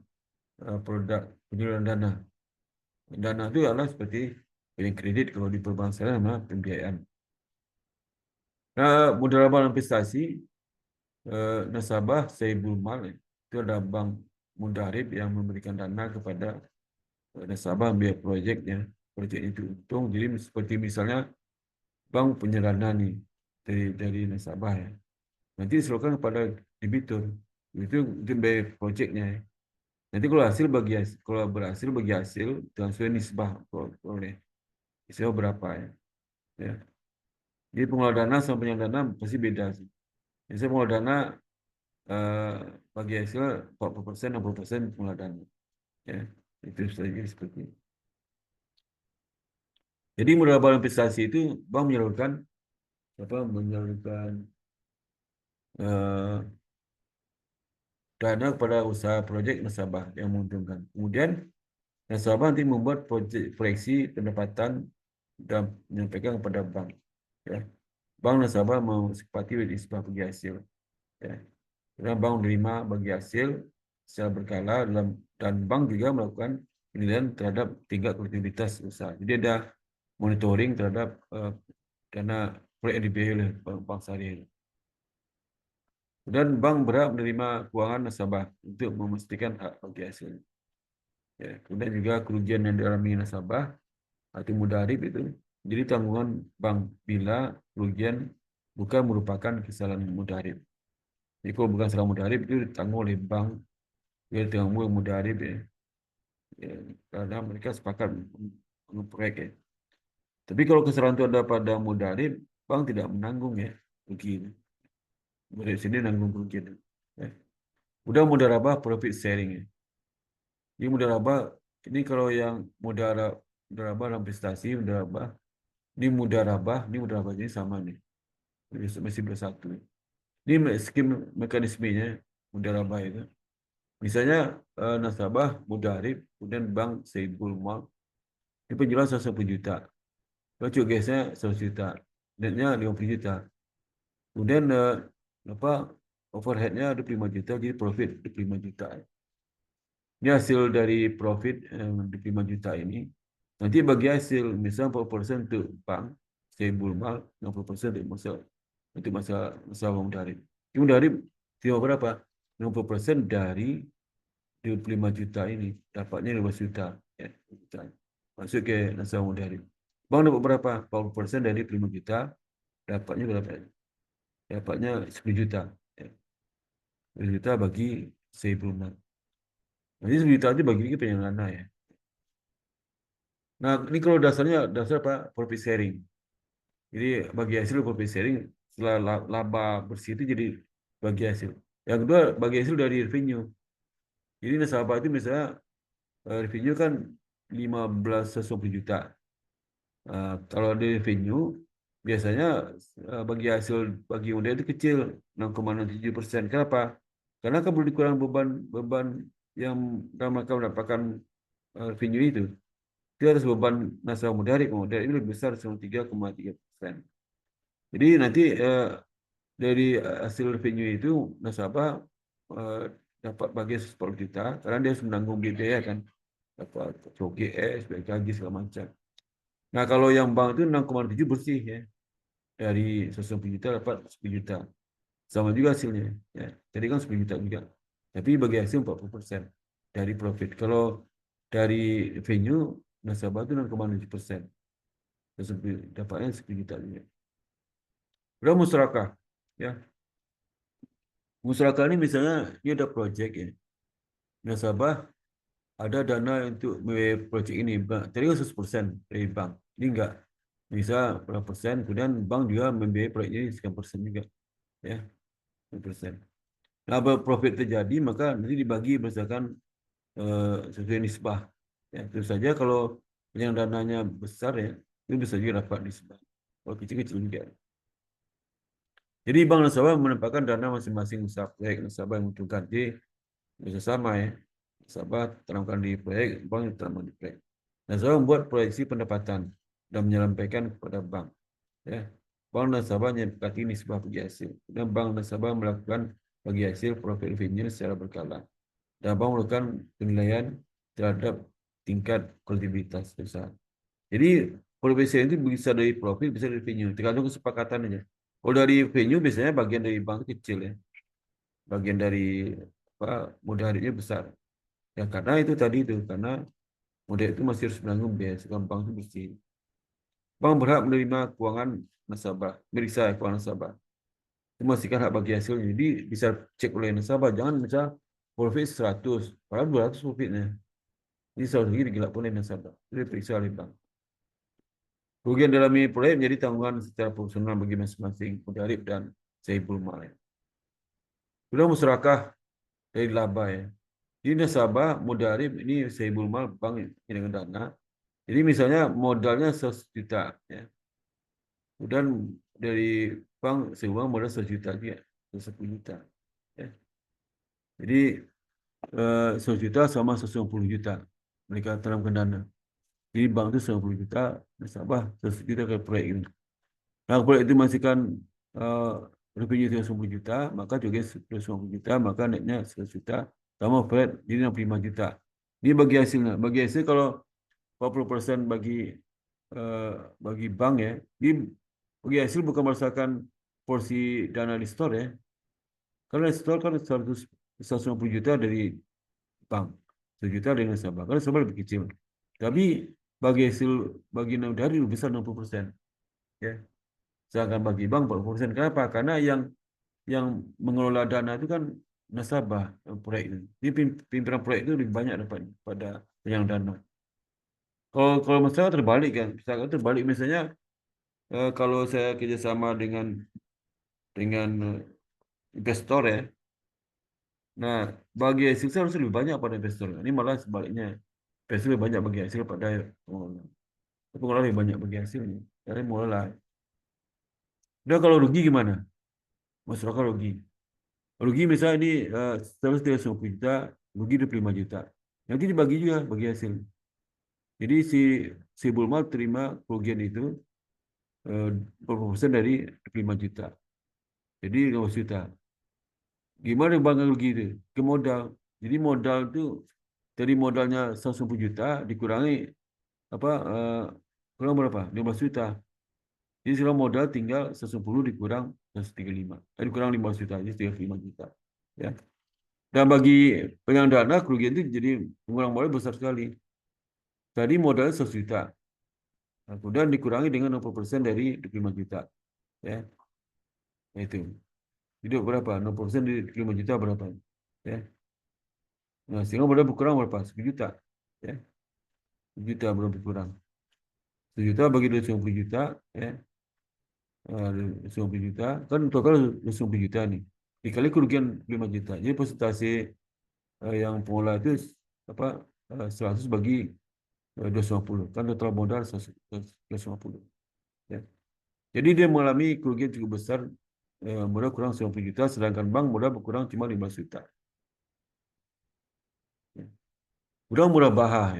produk penyaluran dana. Dana itu adalah seperti pinjam kredit kalau di perbankan nama pembiayaan. Nah, mudharabah investasi nasabah sahibul mal itu ada bank mudarib yang memberikan dana kepada nasabah biaya proyeknya. Proyek itu untung. Jadi seperti misalnya bank punya dana nih dari nasabah ya. Nanti diserahkan kepada debitur. Itu biaya proyeknya. Ya. Nanti kalau berhasil bagi hasil transfer nisbah oleh nisbah berapa ya. Ya. Jadi pengelola dana sama penyedia dana pasti beda sih. Biasanya pengelola dana bagi hasil 40%, 60% pengelola dana. Ya. Itu saja seperti itu. Jadi mudharabah investasi itu bank menyalurkan dana kepada usaha proyek nasabah yang menguntungkan. Kemudian nasabah nanti membuat proyeksi pendapatan dan menyampaikan kepada bank. Ya. Bank nasabah mensepakati nisbah bagi hasil. Ya. Karena bank menerima bagi hasil secara berkala dan bank juga melakukan penilaian terhadap tingkat produktivitas usaha. Jadi ada monitoring terhadap dana proyek yang dibiayai oleh bank syariah. Dan bank berhak menerima keuangan nasabah untuk memastikan hak bagi hasil. Ya, kemudian juga kerugian yang dialami nasabah atau mudarib itu jadi tanggungan bank bila kerugian bukan merupakan kesalahan mudarib. Jadi kalau bukan secara mudarib itu ditanggung oleh bank, dia ditanggung mudarib ya. Ya, karena mereka sepakat proyek ya. Tapi kalau kesalahan itu ada pada mudarib, bank tidak menanggung ya rugi. Mudarib sini nanggung kerugian. Ya. Udah mudarabah profit sharing ya. Jadi mudarabah ini kalau yang mudarabah dalam prestasi mudarabah ini sama nih. Masih bersatu. Ini skim mekanismenya mudarabah itu. Misalnya nasabah mudarib, kemudian bank Saiful Mal, ini penjualan 110 juta. Kalau cukai gasnya 100 juta, netnya 50 juta. Kemudian overheadnya 25 juta, jadi profit 25 juta. Ini hasil dari profit 25 juta ini. Nanti bagi hasil, misalnya 40% untuk bank, Saiful Mal, 60% untuk masalah mudarib. Ini mudarib terima berapa? 60% dari 25 juta ini, dapatnya 15 juta. Ya, masuk ke nasabah mudarib. Bank dapat berapa? 40% dari 25 juta, dapatnya berapa? Dapatnya 10 juta. Ya. 10 juta bagi 10 Nanti 10 juta itu bagi penyelenggara ya. Nah, ini kalau dasar apa? Profit sharing. Jadi bagi hasil profit sharing, setelah laba bersih itu jadi bagi hasil. Yang kedua, bagi hasil dari revenue. Jadi nasabah itu misalnya revenue kan 15 juta. Kalau di revenue biasanya bagi unit itu kecil 6,67%. Kenapa? Karena kan perlu dikurang beban yang dalam rangka mendapatkan revenue itu. Itu atas beban nasabah mudarib itu lebih besar 3,3%. Jadi nanti dari hasil revenue itu nasabah dapat bagi 10 juta karena dia harus menanggung biaya kan, dapat OGS, BKG segala macam. Nah, kalau yang bank itu 6,7 bersih ya. Dari 110 juta dapat 10 juta. Sama juga hasilnya. Ya. Jadi kan 10 juta juga. Tapi bagi hasil 40% dari profit. Kalau dari revenue, nasabah itu 6,7%. Dapatnya 10 juta juga. Udah musyarakah. Ya. Musyarakah ini misalnya, ini ada project ya. Nasabah ada dana untuk proyek ini. Tadi kan 100% dari bank. Ini enggak. Bisa berapa persen, kemudian bank juga membiayai proyek ini sekian persen juga. Ya, 10%. Nah, profit terjadi, maka nanti dibagi berdasarkan sesuai nisbah. Ya, tentu saja kalau yang dananya besar ya, itu bisa juga dapat nisbah. Kalau kecil-kecil juga. Jadi bank nasabah menempatkan dana masing-masing usaha proyek nasabah yang menguntungkan. Jadi bisa sama ya. Nasabah tanamkan di proyek, bank tanamkan di proyek. Nasabah membuat proyeksi pendapatan dan menyampaikan kepada bank. Ya. Bank nasabah menyepakati nisbah bagi hasil. Dan bank nasabah melakukan bagi hasil profit revenue secara berkala. Dan bank melakukan penilaian terhadap tingkat kolektivitas perusahaan. Jadi profit sharing itu bisa dari profit, bisa dari revenue. Tergantung kesepakatan aja. Kalau dari revenue biasanya bagian dari bank kecil ya. Bagian dari mudaribnya besar. Ya karena itu tadi itu karena modal itu masih harus menanggung biaya. Sekarang bank itu bersih. Bank berhak menerima keuangan nasabah, meriksa keuangan nasabah. Memastikan hak bagi hasil. Jadi bisa cek oleh nasabah. Jangan misal profit 100, padahal 200 profitnya. Ini selalu lagi digelap oleh nasabah. Jadi periksa oleh bank. Kerugian dalam ini proyek menjadi tanggungan secara proporsional bagi masing-masing mudarib dan Saiful Mal. Sudah musyarakah dari laba ya. Jadi nasabah, mudarib, ini Saiful Mal, bank ini dengan dana. Jadi misalnya modalnya 100 juta. Ya. Kemudian dari bank Saiful Mal modal 100 juta juga. 10 juta. Ya. Jadi 100 juta sama 150 juta. Mereka tanamkan dana. Jadi bank itu 150 juta, nasabah 100 juta ke proyek ini. Nah, proyek itu masihkan revenue 150 juta, maka juga 150 juta, maka netnya 100 juta, sama flat jadi 65 juta. Ini bagi hasilnya. Bagi hasil kalau 40% bagi bank ya, ini bagi hasil bukan berdasarkan porsi dana di store ya. Karena di store kan 150 juta dari bank, 1 juta dari nasabah. Karena nasabah lebih kecil. Tapi bagi hasil bagi dari lebih besar 60%. Ya. Sedangkan bagi bank 40%. Kenapa? Karena yang yang mengelola dana itu kan nasabah proyek itu. Jadi pimpinan proyek itu lebih banyak dapat pada yang dana. Kalau masalah terbalik kan, misalkan terbalik misalnya kalau saya kerjasama dengan investor ya, nah bagi hasil saya harus lebih banyak pada investor. Ini malah sebaliknya, investor lebih banyak bagi hasil pada pengelola. Pengelola lebih banyak bagi hasilnya. Jadi mulailah. Udah kalau rugi gimana? Masyarakat rugi. Rugi misalnya ini 150 juta, rugi 25 juta. Nanti dibagi juga bagi hasil. Jadi si Bulma terima kerugian itu berapa persen dari 25 juta. Jadi 15 juta. Gimana bang rugi itu? Ke modal. Jadi modal itu dari modalnya 150 juta dikurangi apa kurang berapa? 15 juta. Jadi sekarang modal tinggal 110 dikurang 135. Dikurang 15 juta, jadi tinggal 5 juta. Ya. Dan bagi pegang dana kerugian itu jadi mengurangi modal besar sekali. Tadi modalnya 100 juta. Nah, kemudian dikurangi dengan 60% dari 25 juta. Ya. Itu. Jadi berapa? 60% dari 25 juta berapa? Ya. Nah, sehingga modal berkurang berapa? 10 juta. Ya. 10 juta belum berkurang. 10 juta bagi 250 juta, ya. 50 juta, kan total 50 juta nih. Dikali kerugian 5 juta. Jadi persentase yang pengelola itu apa 100 bagi 250. Kan total modal 250. Ya. Jadi dia mengalami kerugian cukup besar, modal kurang 90 juta, sedangkan bank modal berkurang cuma 15 juta. Ya. Murah-bahah.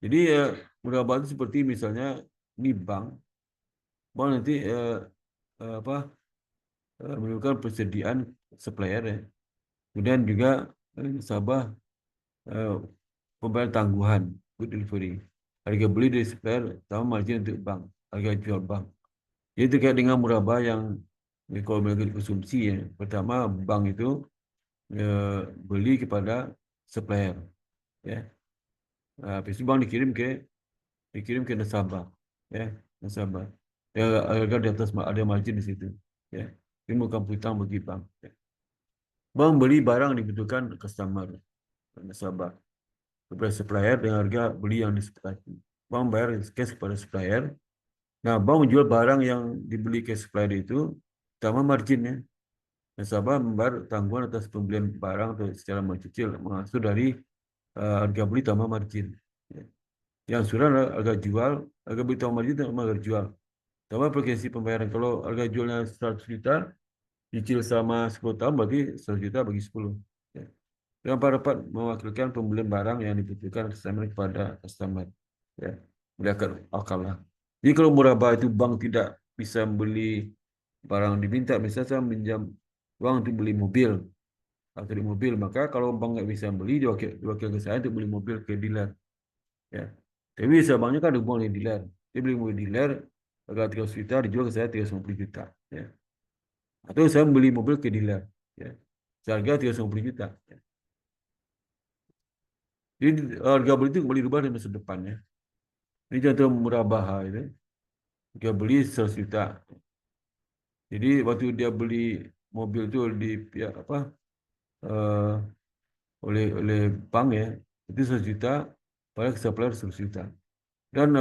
Jadi murah-bahah itu seperti misalnya ini bank nanti apa melakukan persediaan supplier ya. Kemudian juga nasabah pembayaran tangguhan, good delivery. Harga beli dari supplier, sama margin untuk bank, harga jual bank. Jadi terkait dengan murabah yang kalau mereka konsumsi ya. Pertama bank itu beli kepada supplier, ya. Habis itu bank dikirim ke nasabah, ya, nasabah. Ya, harga di atas ada margin di situ, ya. Ini bukan piutang bagi bank. Ya. Bank beli barang dibutuhkan customer, nasabah, kepada supplier dengan harga beli yang disepakati. Bank bayar cash kepada supplier. Nah, bank menjual barang yang dibeli ke supplier itu, tambah marginnya. Nasabah membayar tanggungan atas pembelian barang atau secara mencicil mengatur dari harga beli tambah margin. Ya. Yang sudah harga jual, harga beli tambah margin tambah harga jual. Tambah frekuensi pembayaran. Kalau harga jualnya 100 juta, cicil sama 10 tahun berarti 100 juta bagi 10. Ya. Dengan dapat mewakilkan pembelian barang yang dibutuhkan customer kepada customer. Ya, mudahkan akal lah. Jadi kalau murabah itu bank tidak bisa beli barang yang diminta, misalnya saya minjam uang untuk beli mobil, atau di mobil, maka kalau bank nggak bisa beli, diwakil ke saya untuk beli mobil ke dealer. Ya. Tapi bisa banknya kan ada hubungan dengan dealer. Dia beli mobil dealer, harga 300 juta, dijual ke saya 350 juta. Ya. Atau saya beli mobil ke dealer. Ya. Seharga 350 juta. Ya. Jadi harga beli itu kembali rubah di masa depannya. Ini contoh murabah itu. Dia beli 100 juta. Jadi waktu dia beli mobil itu di pihak apa eh, oleh bank ya, itu 100 juta, pada ke supplier 100 juta. Dan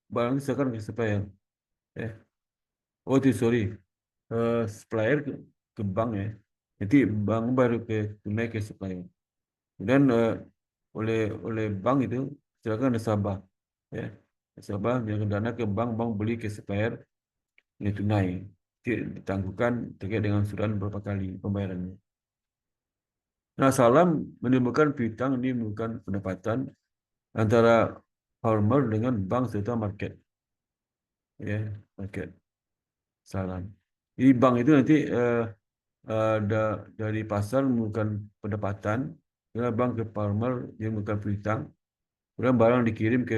barang itu akan ke supplier. Eh, oh itu sorry, supplier ke bank ya. Nanti bank baru tunai ke supplier. Dan oleh bank itu silakan nasabah, ya. Nasabah yang dana ke bank, bank beli ke supplier ini tunai. Ditangguhkan terkait dengan surat berapa kali pembayarannya. Nah, salam menimbulkan piutang, ini menimbulkan pendapatan antara farmer dengan bank serta market. Ya, market. Salam. Jadi bank itu nanti dari pasar menimbulkan pendapatan, karena bank ke farmer dia menimbulkan piutang. Kemudian barang dikirim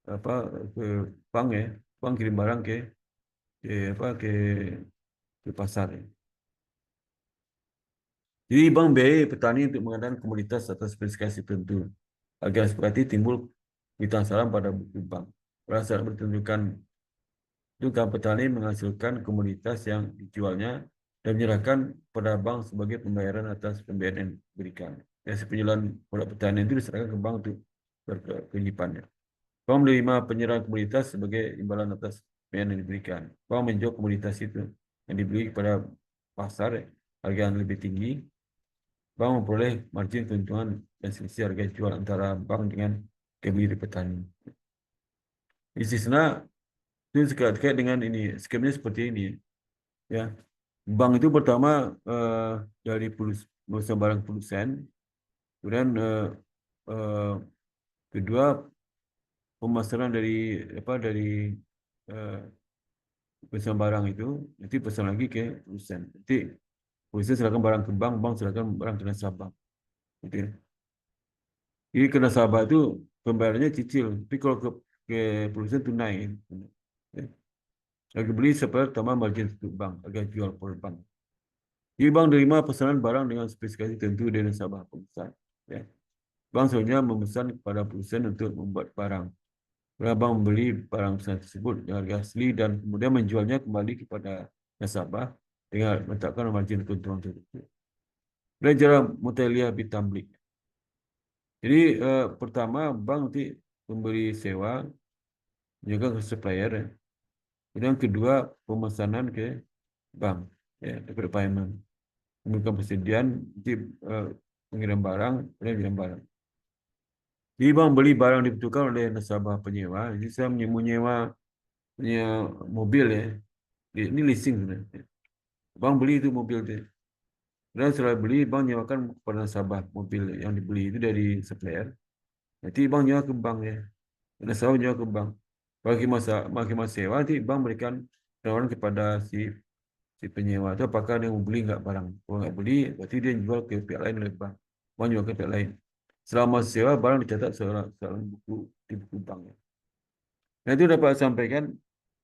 apa ke bank ya, bank kirim barang ke pasar ya. Jadi bank biayai petani untuk mengadakan komoditas atas spesifikasi tertentu. Agar seperti timbul piutang salam pada buku bank. Pada bertunjukkan petani menghasilkan komoditas yang dijualnya dan menyerahkan pada bank sebagai pembayaran atas pembiayaan yang diberikan. Ya, penjualan produk pertanian itu diserahkan ke bank untuk berkewajibannya. Bank menerima penyerahan komoditas sebagai imbalan atas pembiayaan yang diberikan. Bank menjual komoditas itu yang dibeli kepada pasar harga yang lebih tinggi. Bank memperoleh margin keuntungan dan selisih harga jual antara bank dengan pembeli petani. Istisna itu terkait dengan ini, skemnya seperti ini. Ya, bank itu pertama dari pemesan barang produsen, kemudian kedua pemasaran dari pemesan barang itu, nanti pesan lagi ke produsen. Nanti produsen serahkan barang ke bank, bank serahkan barang ke nasabah. Gitu ya. Jadi ke nasabah itu pembayarannya cicil, tapi kalau ke produsen tunai. Ya. Harga beli pertama margin untuk bank, harga jual per bank. Jadi bank menerima pesanan barang dengan spesifikasi tertentu dari nasabah pemesan. Ya. Bank selanjutnya memesan kepada produsen untuk membuat barang. Kemudian bank membeli barang pesanan tersebut dengan harga asli dan kemudian menjualnya kembali kepada nasabah dengan meletakkan margin keuntungan tertentu. Dan cara mutaliah bitamlik. Jadi pertama bank nanti memberi sewa juga ke supplier. Ya. Kemudian kedua pemesanan ke bank, ya, daripada payment. Memberikan persediaan, nanti mengirim barang, kemudian mengirim barang. Jadi bank beli barang dibutuhkan oleh nasabah penyewa. Jadi saya menyewa punya mobil ya. Ini leasing sebenarnya. Bank beli itu mobil itu. Dan setelah beli, bank nyewakan kepada nasabah mobil yang dibeli itu dari supplier. Nanti bank nyewa ke bank ya. Nasabah nyewa ke bank. Bagi masa sewa, nanti bank berikan tawaran kepada si penyewa itu apakah dia mau beli nggak barang. Kalau nggak beli, berarti dia jual ke pihak lain oleh bank. Bank jual ke pihak lain. Selama sewa, barang dicatat seorang buku di buku bank. Nah itu dapat saya sampaikan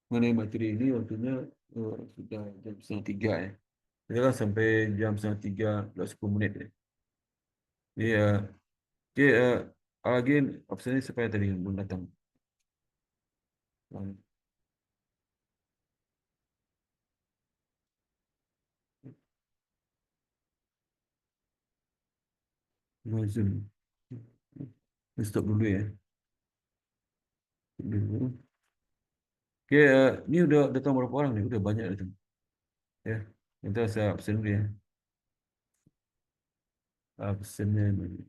mengenai materi ini waktunya sudah jam 2:30 ya. Kita kan sampai jam 2:30 10 menit ya. Jadi oke, lagi absennya supaya tadi belum datang. Zoom. Stop dulu ya. Dulu. Oke, ini udah datang berapa orang nih? Udah banyak datang. Ya, kita saya absen dulu ya. Absennya ini.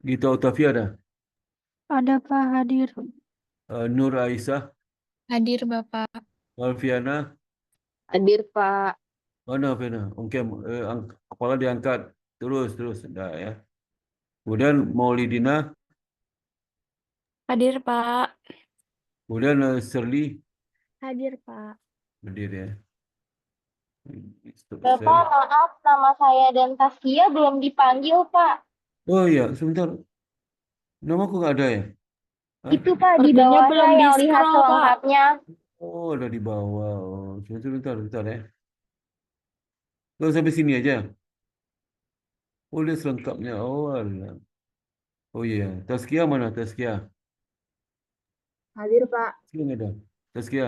Gita Otavia ada. Ada Pak hadir. Nur Aisyah, Hadir Bapak. Alfiana, Hadir Pak. mana Alfiana? Oke, kepala diangkat. Terus. Dah ya. Kemudian Maulidina, Hadir Pak. kemudian Shirley, Hadir Pak. hadir ya. Stop Bapak, share. maaf, nama saya dan Taskia belum dipanggil, Pak. Oh iya, sebentar. Nama aku nggak ada ya? Hah? Itu, Pak, di Ordernya bawahnya belum yang lihat di-scroll, Pak. selengkapnya. Oh, ada di bawah. Oh, sebentar ya. Kalau sampai sini aja. Oh, dia selengkapnya. Oh, alah. Oh iya, Taskia mana Taskia? Hadir, Pak. Taskia nggak ada. Taskia,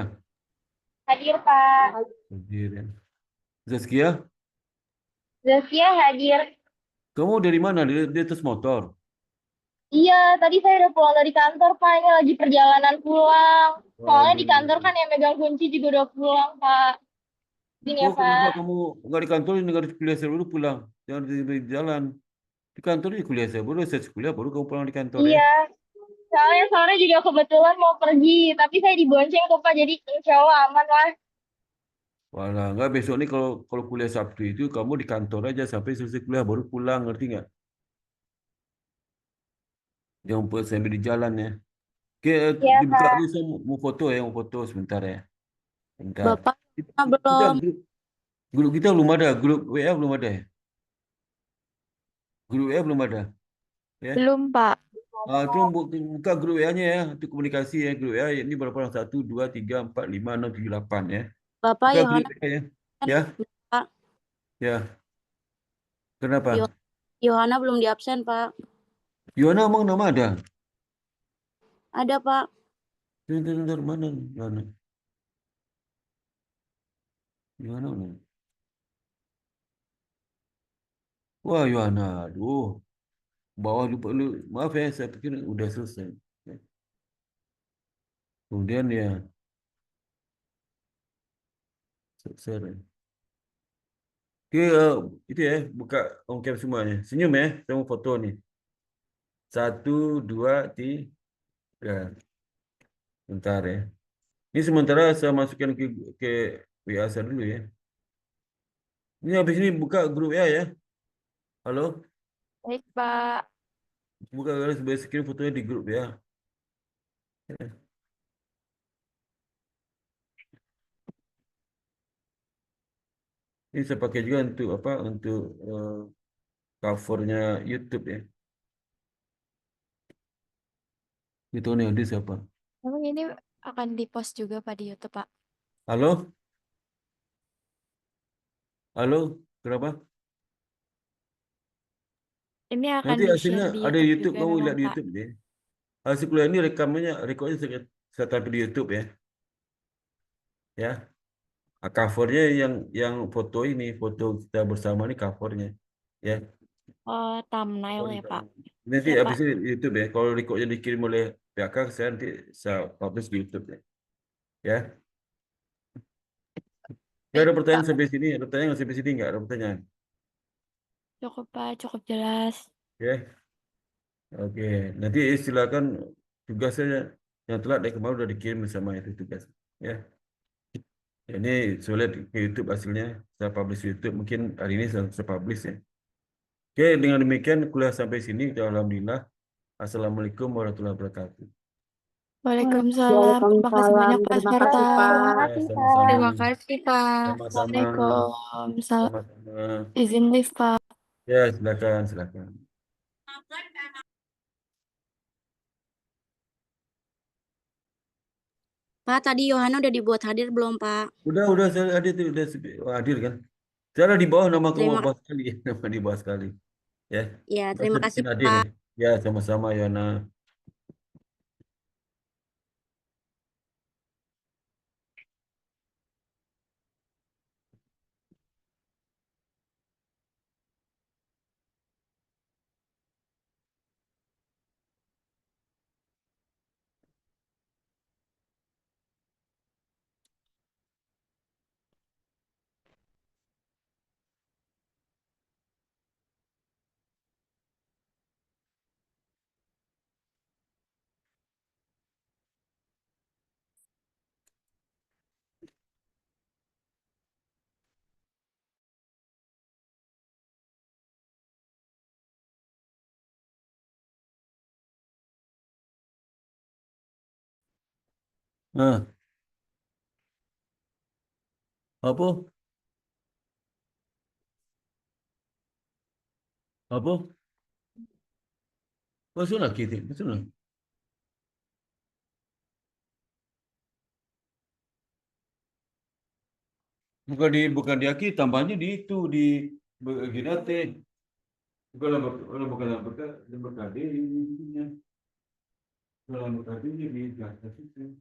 Hadir, Pak. hadir ya. Zaskia, Zaskia hadir. kamu dari mana? Di atas motor. Iya, tadi saya udah pulang dari kantor, Pak. Ini lagi perjalanan pulang. Soalnya di kantor Waduh. kan yang megang kunci juga udah pulang, Pak. Sini ya, Oh, kenapa Pak. kamu nggak di kantor, nggak di kuliah saya baru pulang? Jangan di jalan. Di kantor di kuliah saya baru, saya kuliah baru kamu pulang di kantor ya. Iya. Soalnya sore juga kebetulan mau pergi, tapi saya dibonceng kok, Pak. Jadi insya Allah aman lah. Walah, nggak besok nih kalau kuliah Sabtu itu kamu di kantor aja sampai selesai kuliah baru pulang, ngerti nggak? Jangan buat sambil di jalan ya. Oke, Iya, dibuka Pak. dulu saya mau foto ya, mau foto sebentar ya. Bentar. Bapak Kita belum. grup kita belum ada, grup WA belum ada ya? Grup WA belum ada. Ya. Belum, Pak. Tolong buka grup WA-nya ya untuk komunikasi ya. Grup WA ini berapa orang? 1, 2, 3, 4, 5, 6, 7, 8 ya. Bapak Buka yang grup ada WA ya. kan, Ya, Pak. ya. Kenapa? Yohana belum di absen, Pak. Yohana emang nama ada? Ada, Pak. Sebentar, mana Yohana? Yohana mana? Wah, Yohana, aduh. Bawah lupa lu. Maaf ya, saya pikir udah selesai. Kemudian ya, share. Oke, itu ya, buka on cam semuanya. Senyum ya, saya mau foto nih. 1, 2, 3. Bentar ya. Ini sementara saya masukkan ke WA saya dulu ya. Ini habis ini buka grup ya. Halo? Baik, Pak. Buka sebagai screen fotonya di grup ya. Ini saya pakai juga untuk apa? Untuk covernya YouTube ya. Itu nih ada siapa? Emang ini akan di-post juga, Pak, di YouTube, Pak? Halo? Halo? Kenapa? Ini akan Nanti hasilnya di-share di ada YouTube YouTube, juga kamu memang, lihat di Pak. YouTube deh. Hasil kuliah ini rekamannya, rekodnya saya tampil di YouTube ya. Ya. Covernya yang foto ini, foto kita bersama ini covernya. Ya. Oh, thumbnail ya, Pak. Nanti Siap, habis Pak. ini di YouTube ya. Kalau recordnya dikirim oleh pihak kakak, saya nanti saya publish di YouTube ya. Ya. Ya ada Baik, Pak. pertanyaan sampai sini, ada pertanyaan sampai sini nggak? Ada pertanyaan? Cukup, Pak. Cukup jelas. Ya. Oke. Nanti silakan tugasnya yang telat dari kemarin udah dikirim sama itu tugas. Ya. Ini saya lihat ke YouTube hasilnya, saya publish di YouTube. Mungkin hari ini saya publish ya. Oke, dengan demikian kuliah sampai sini. Alhamdulillah. Assalamualaikum warahmatullahi wabarakatuh. Waalaikumsalam. Terima kasih banyak, Pak Terima Sparta. kasih, Sama-sama. Terima Pak. kasih, Pak. Sama-sama. Waalaikumsalam. Sama-sama. Izin live, Pak. Ya, silakan, silakan. Pak, tadi Yohana udah dibuat hadir belum, Pak? Udah saya hadir, udah hadir kan. Saya ada di bawah nama kamu Terima bawah sekali, nama di bawah sekali. Ya, ya, udah terima saya kasih, bikin hadir ya. Pak. Ya, sama-sama Yana. Nah, apa? Apa? Masuk lagi, masuk lagi. Bukan di aki, tambahnya di itu di Ginate. Bukan berkade ini. Kalau berkade di atas itu.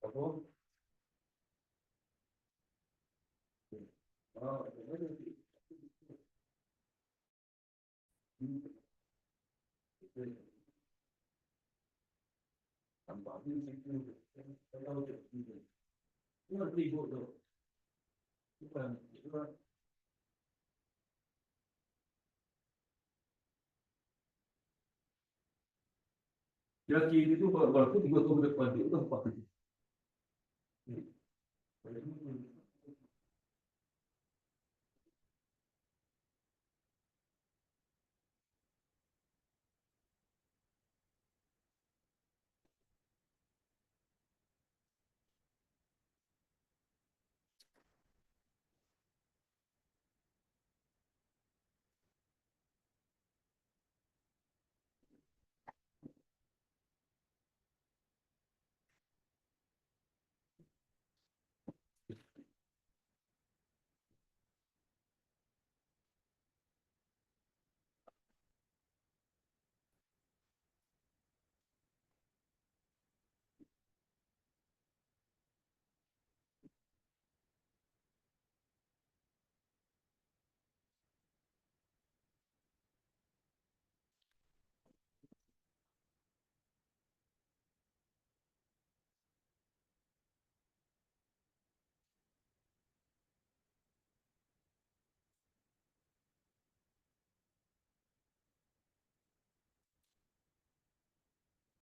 Apa? Oh, tambahin itu. Ngerti bodoh. Bukan. Ya kiri itu walaupun 3 tahun depan itu udah pakai. Boleh.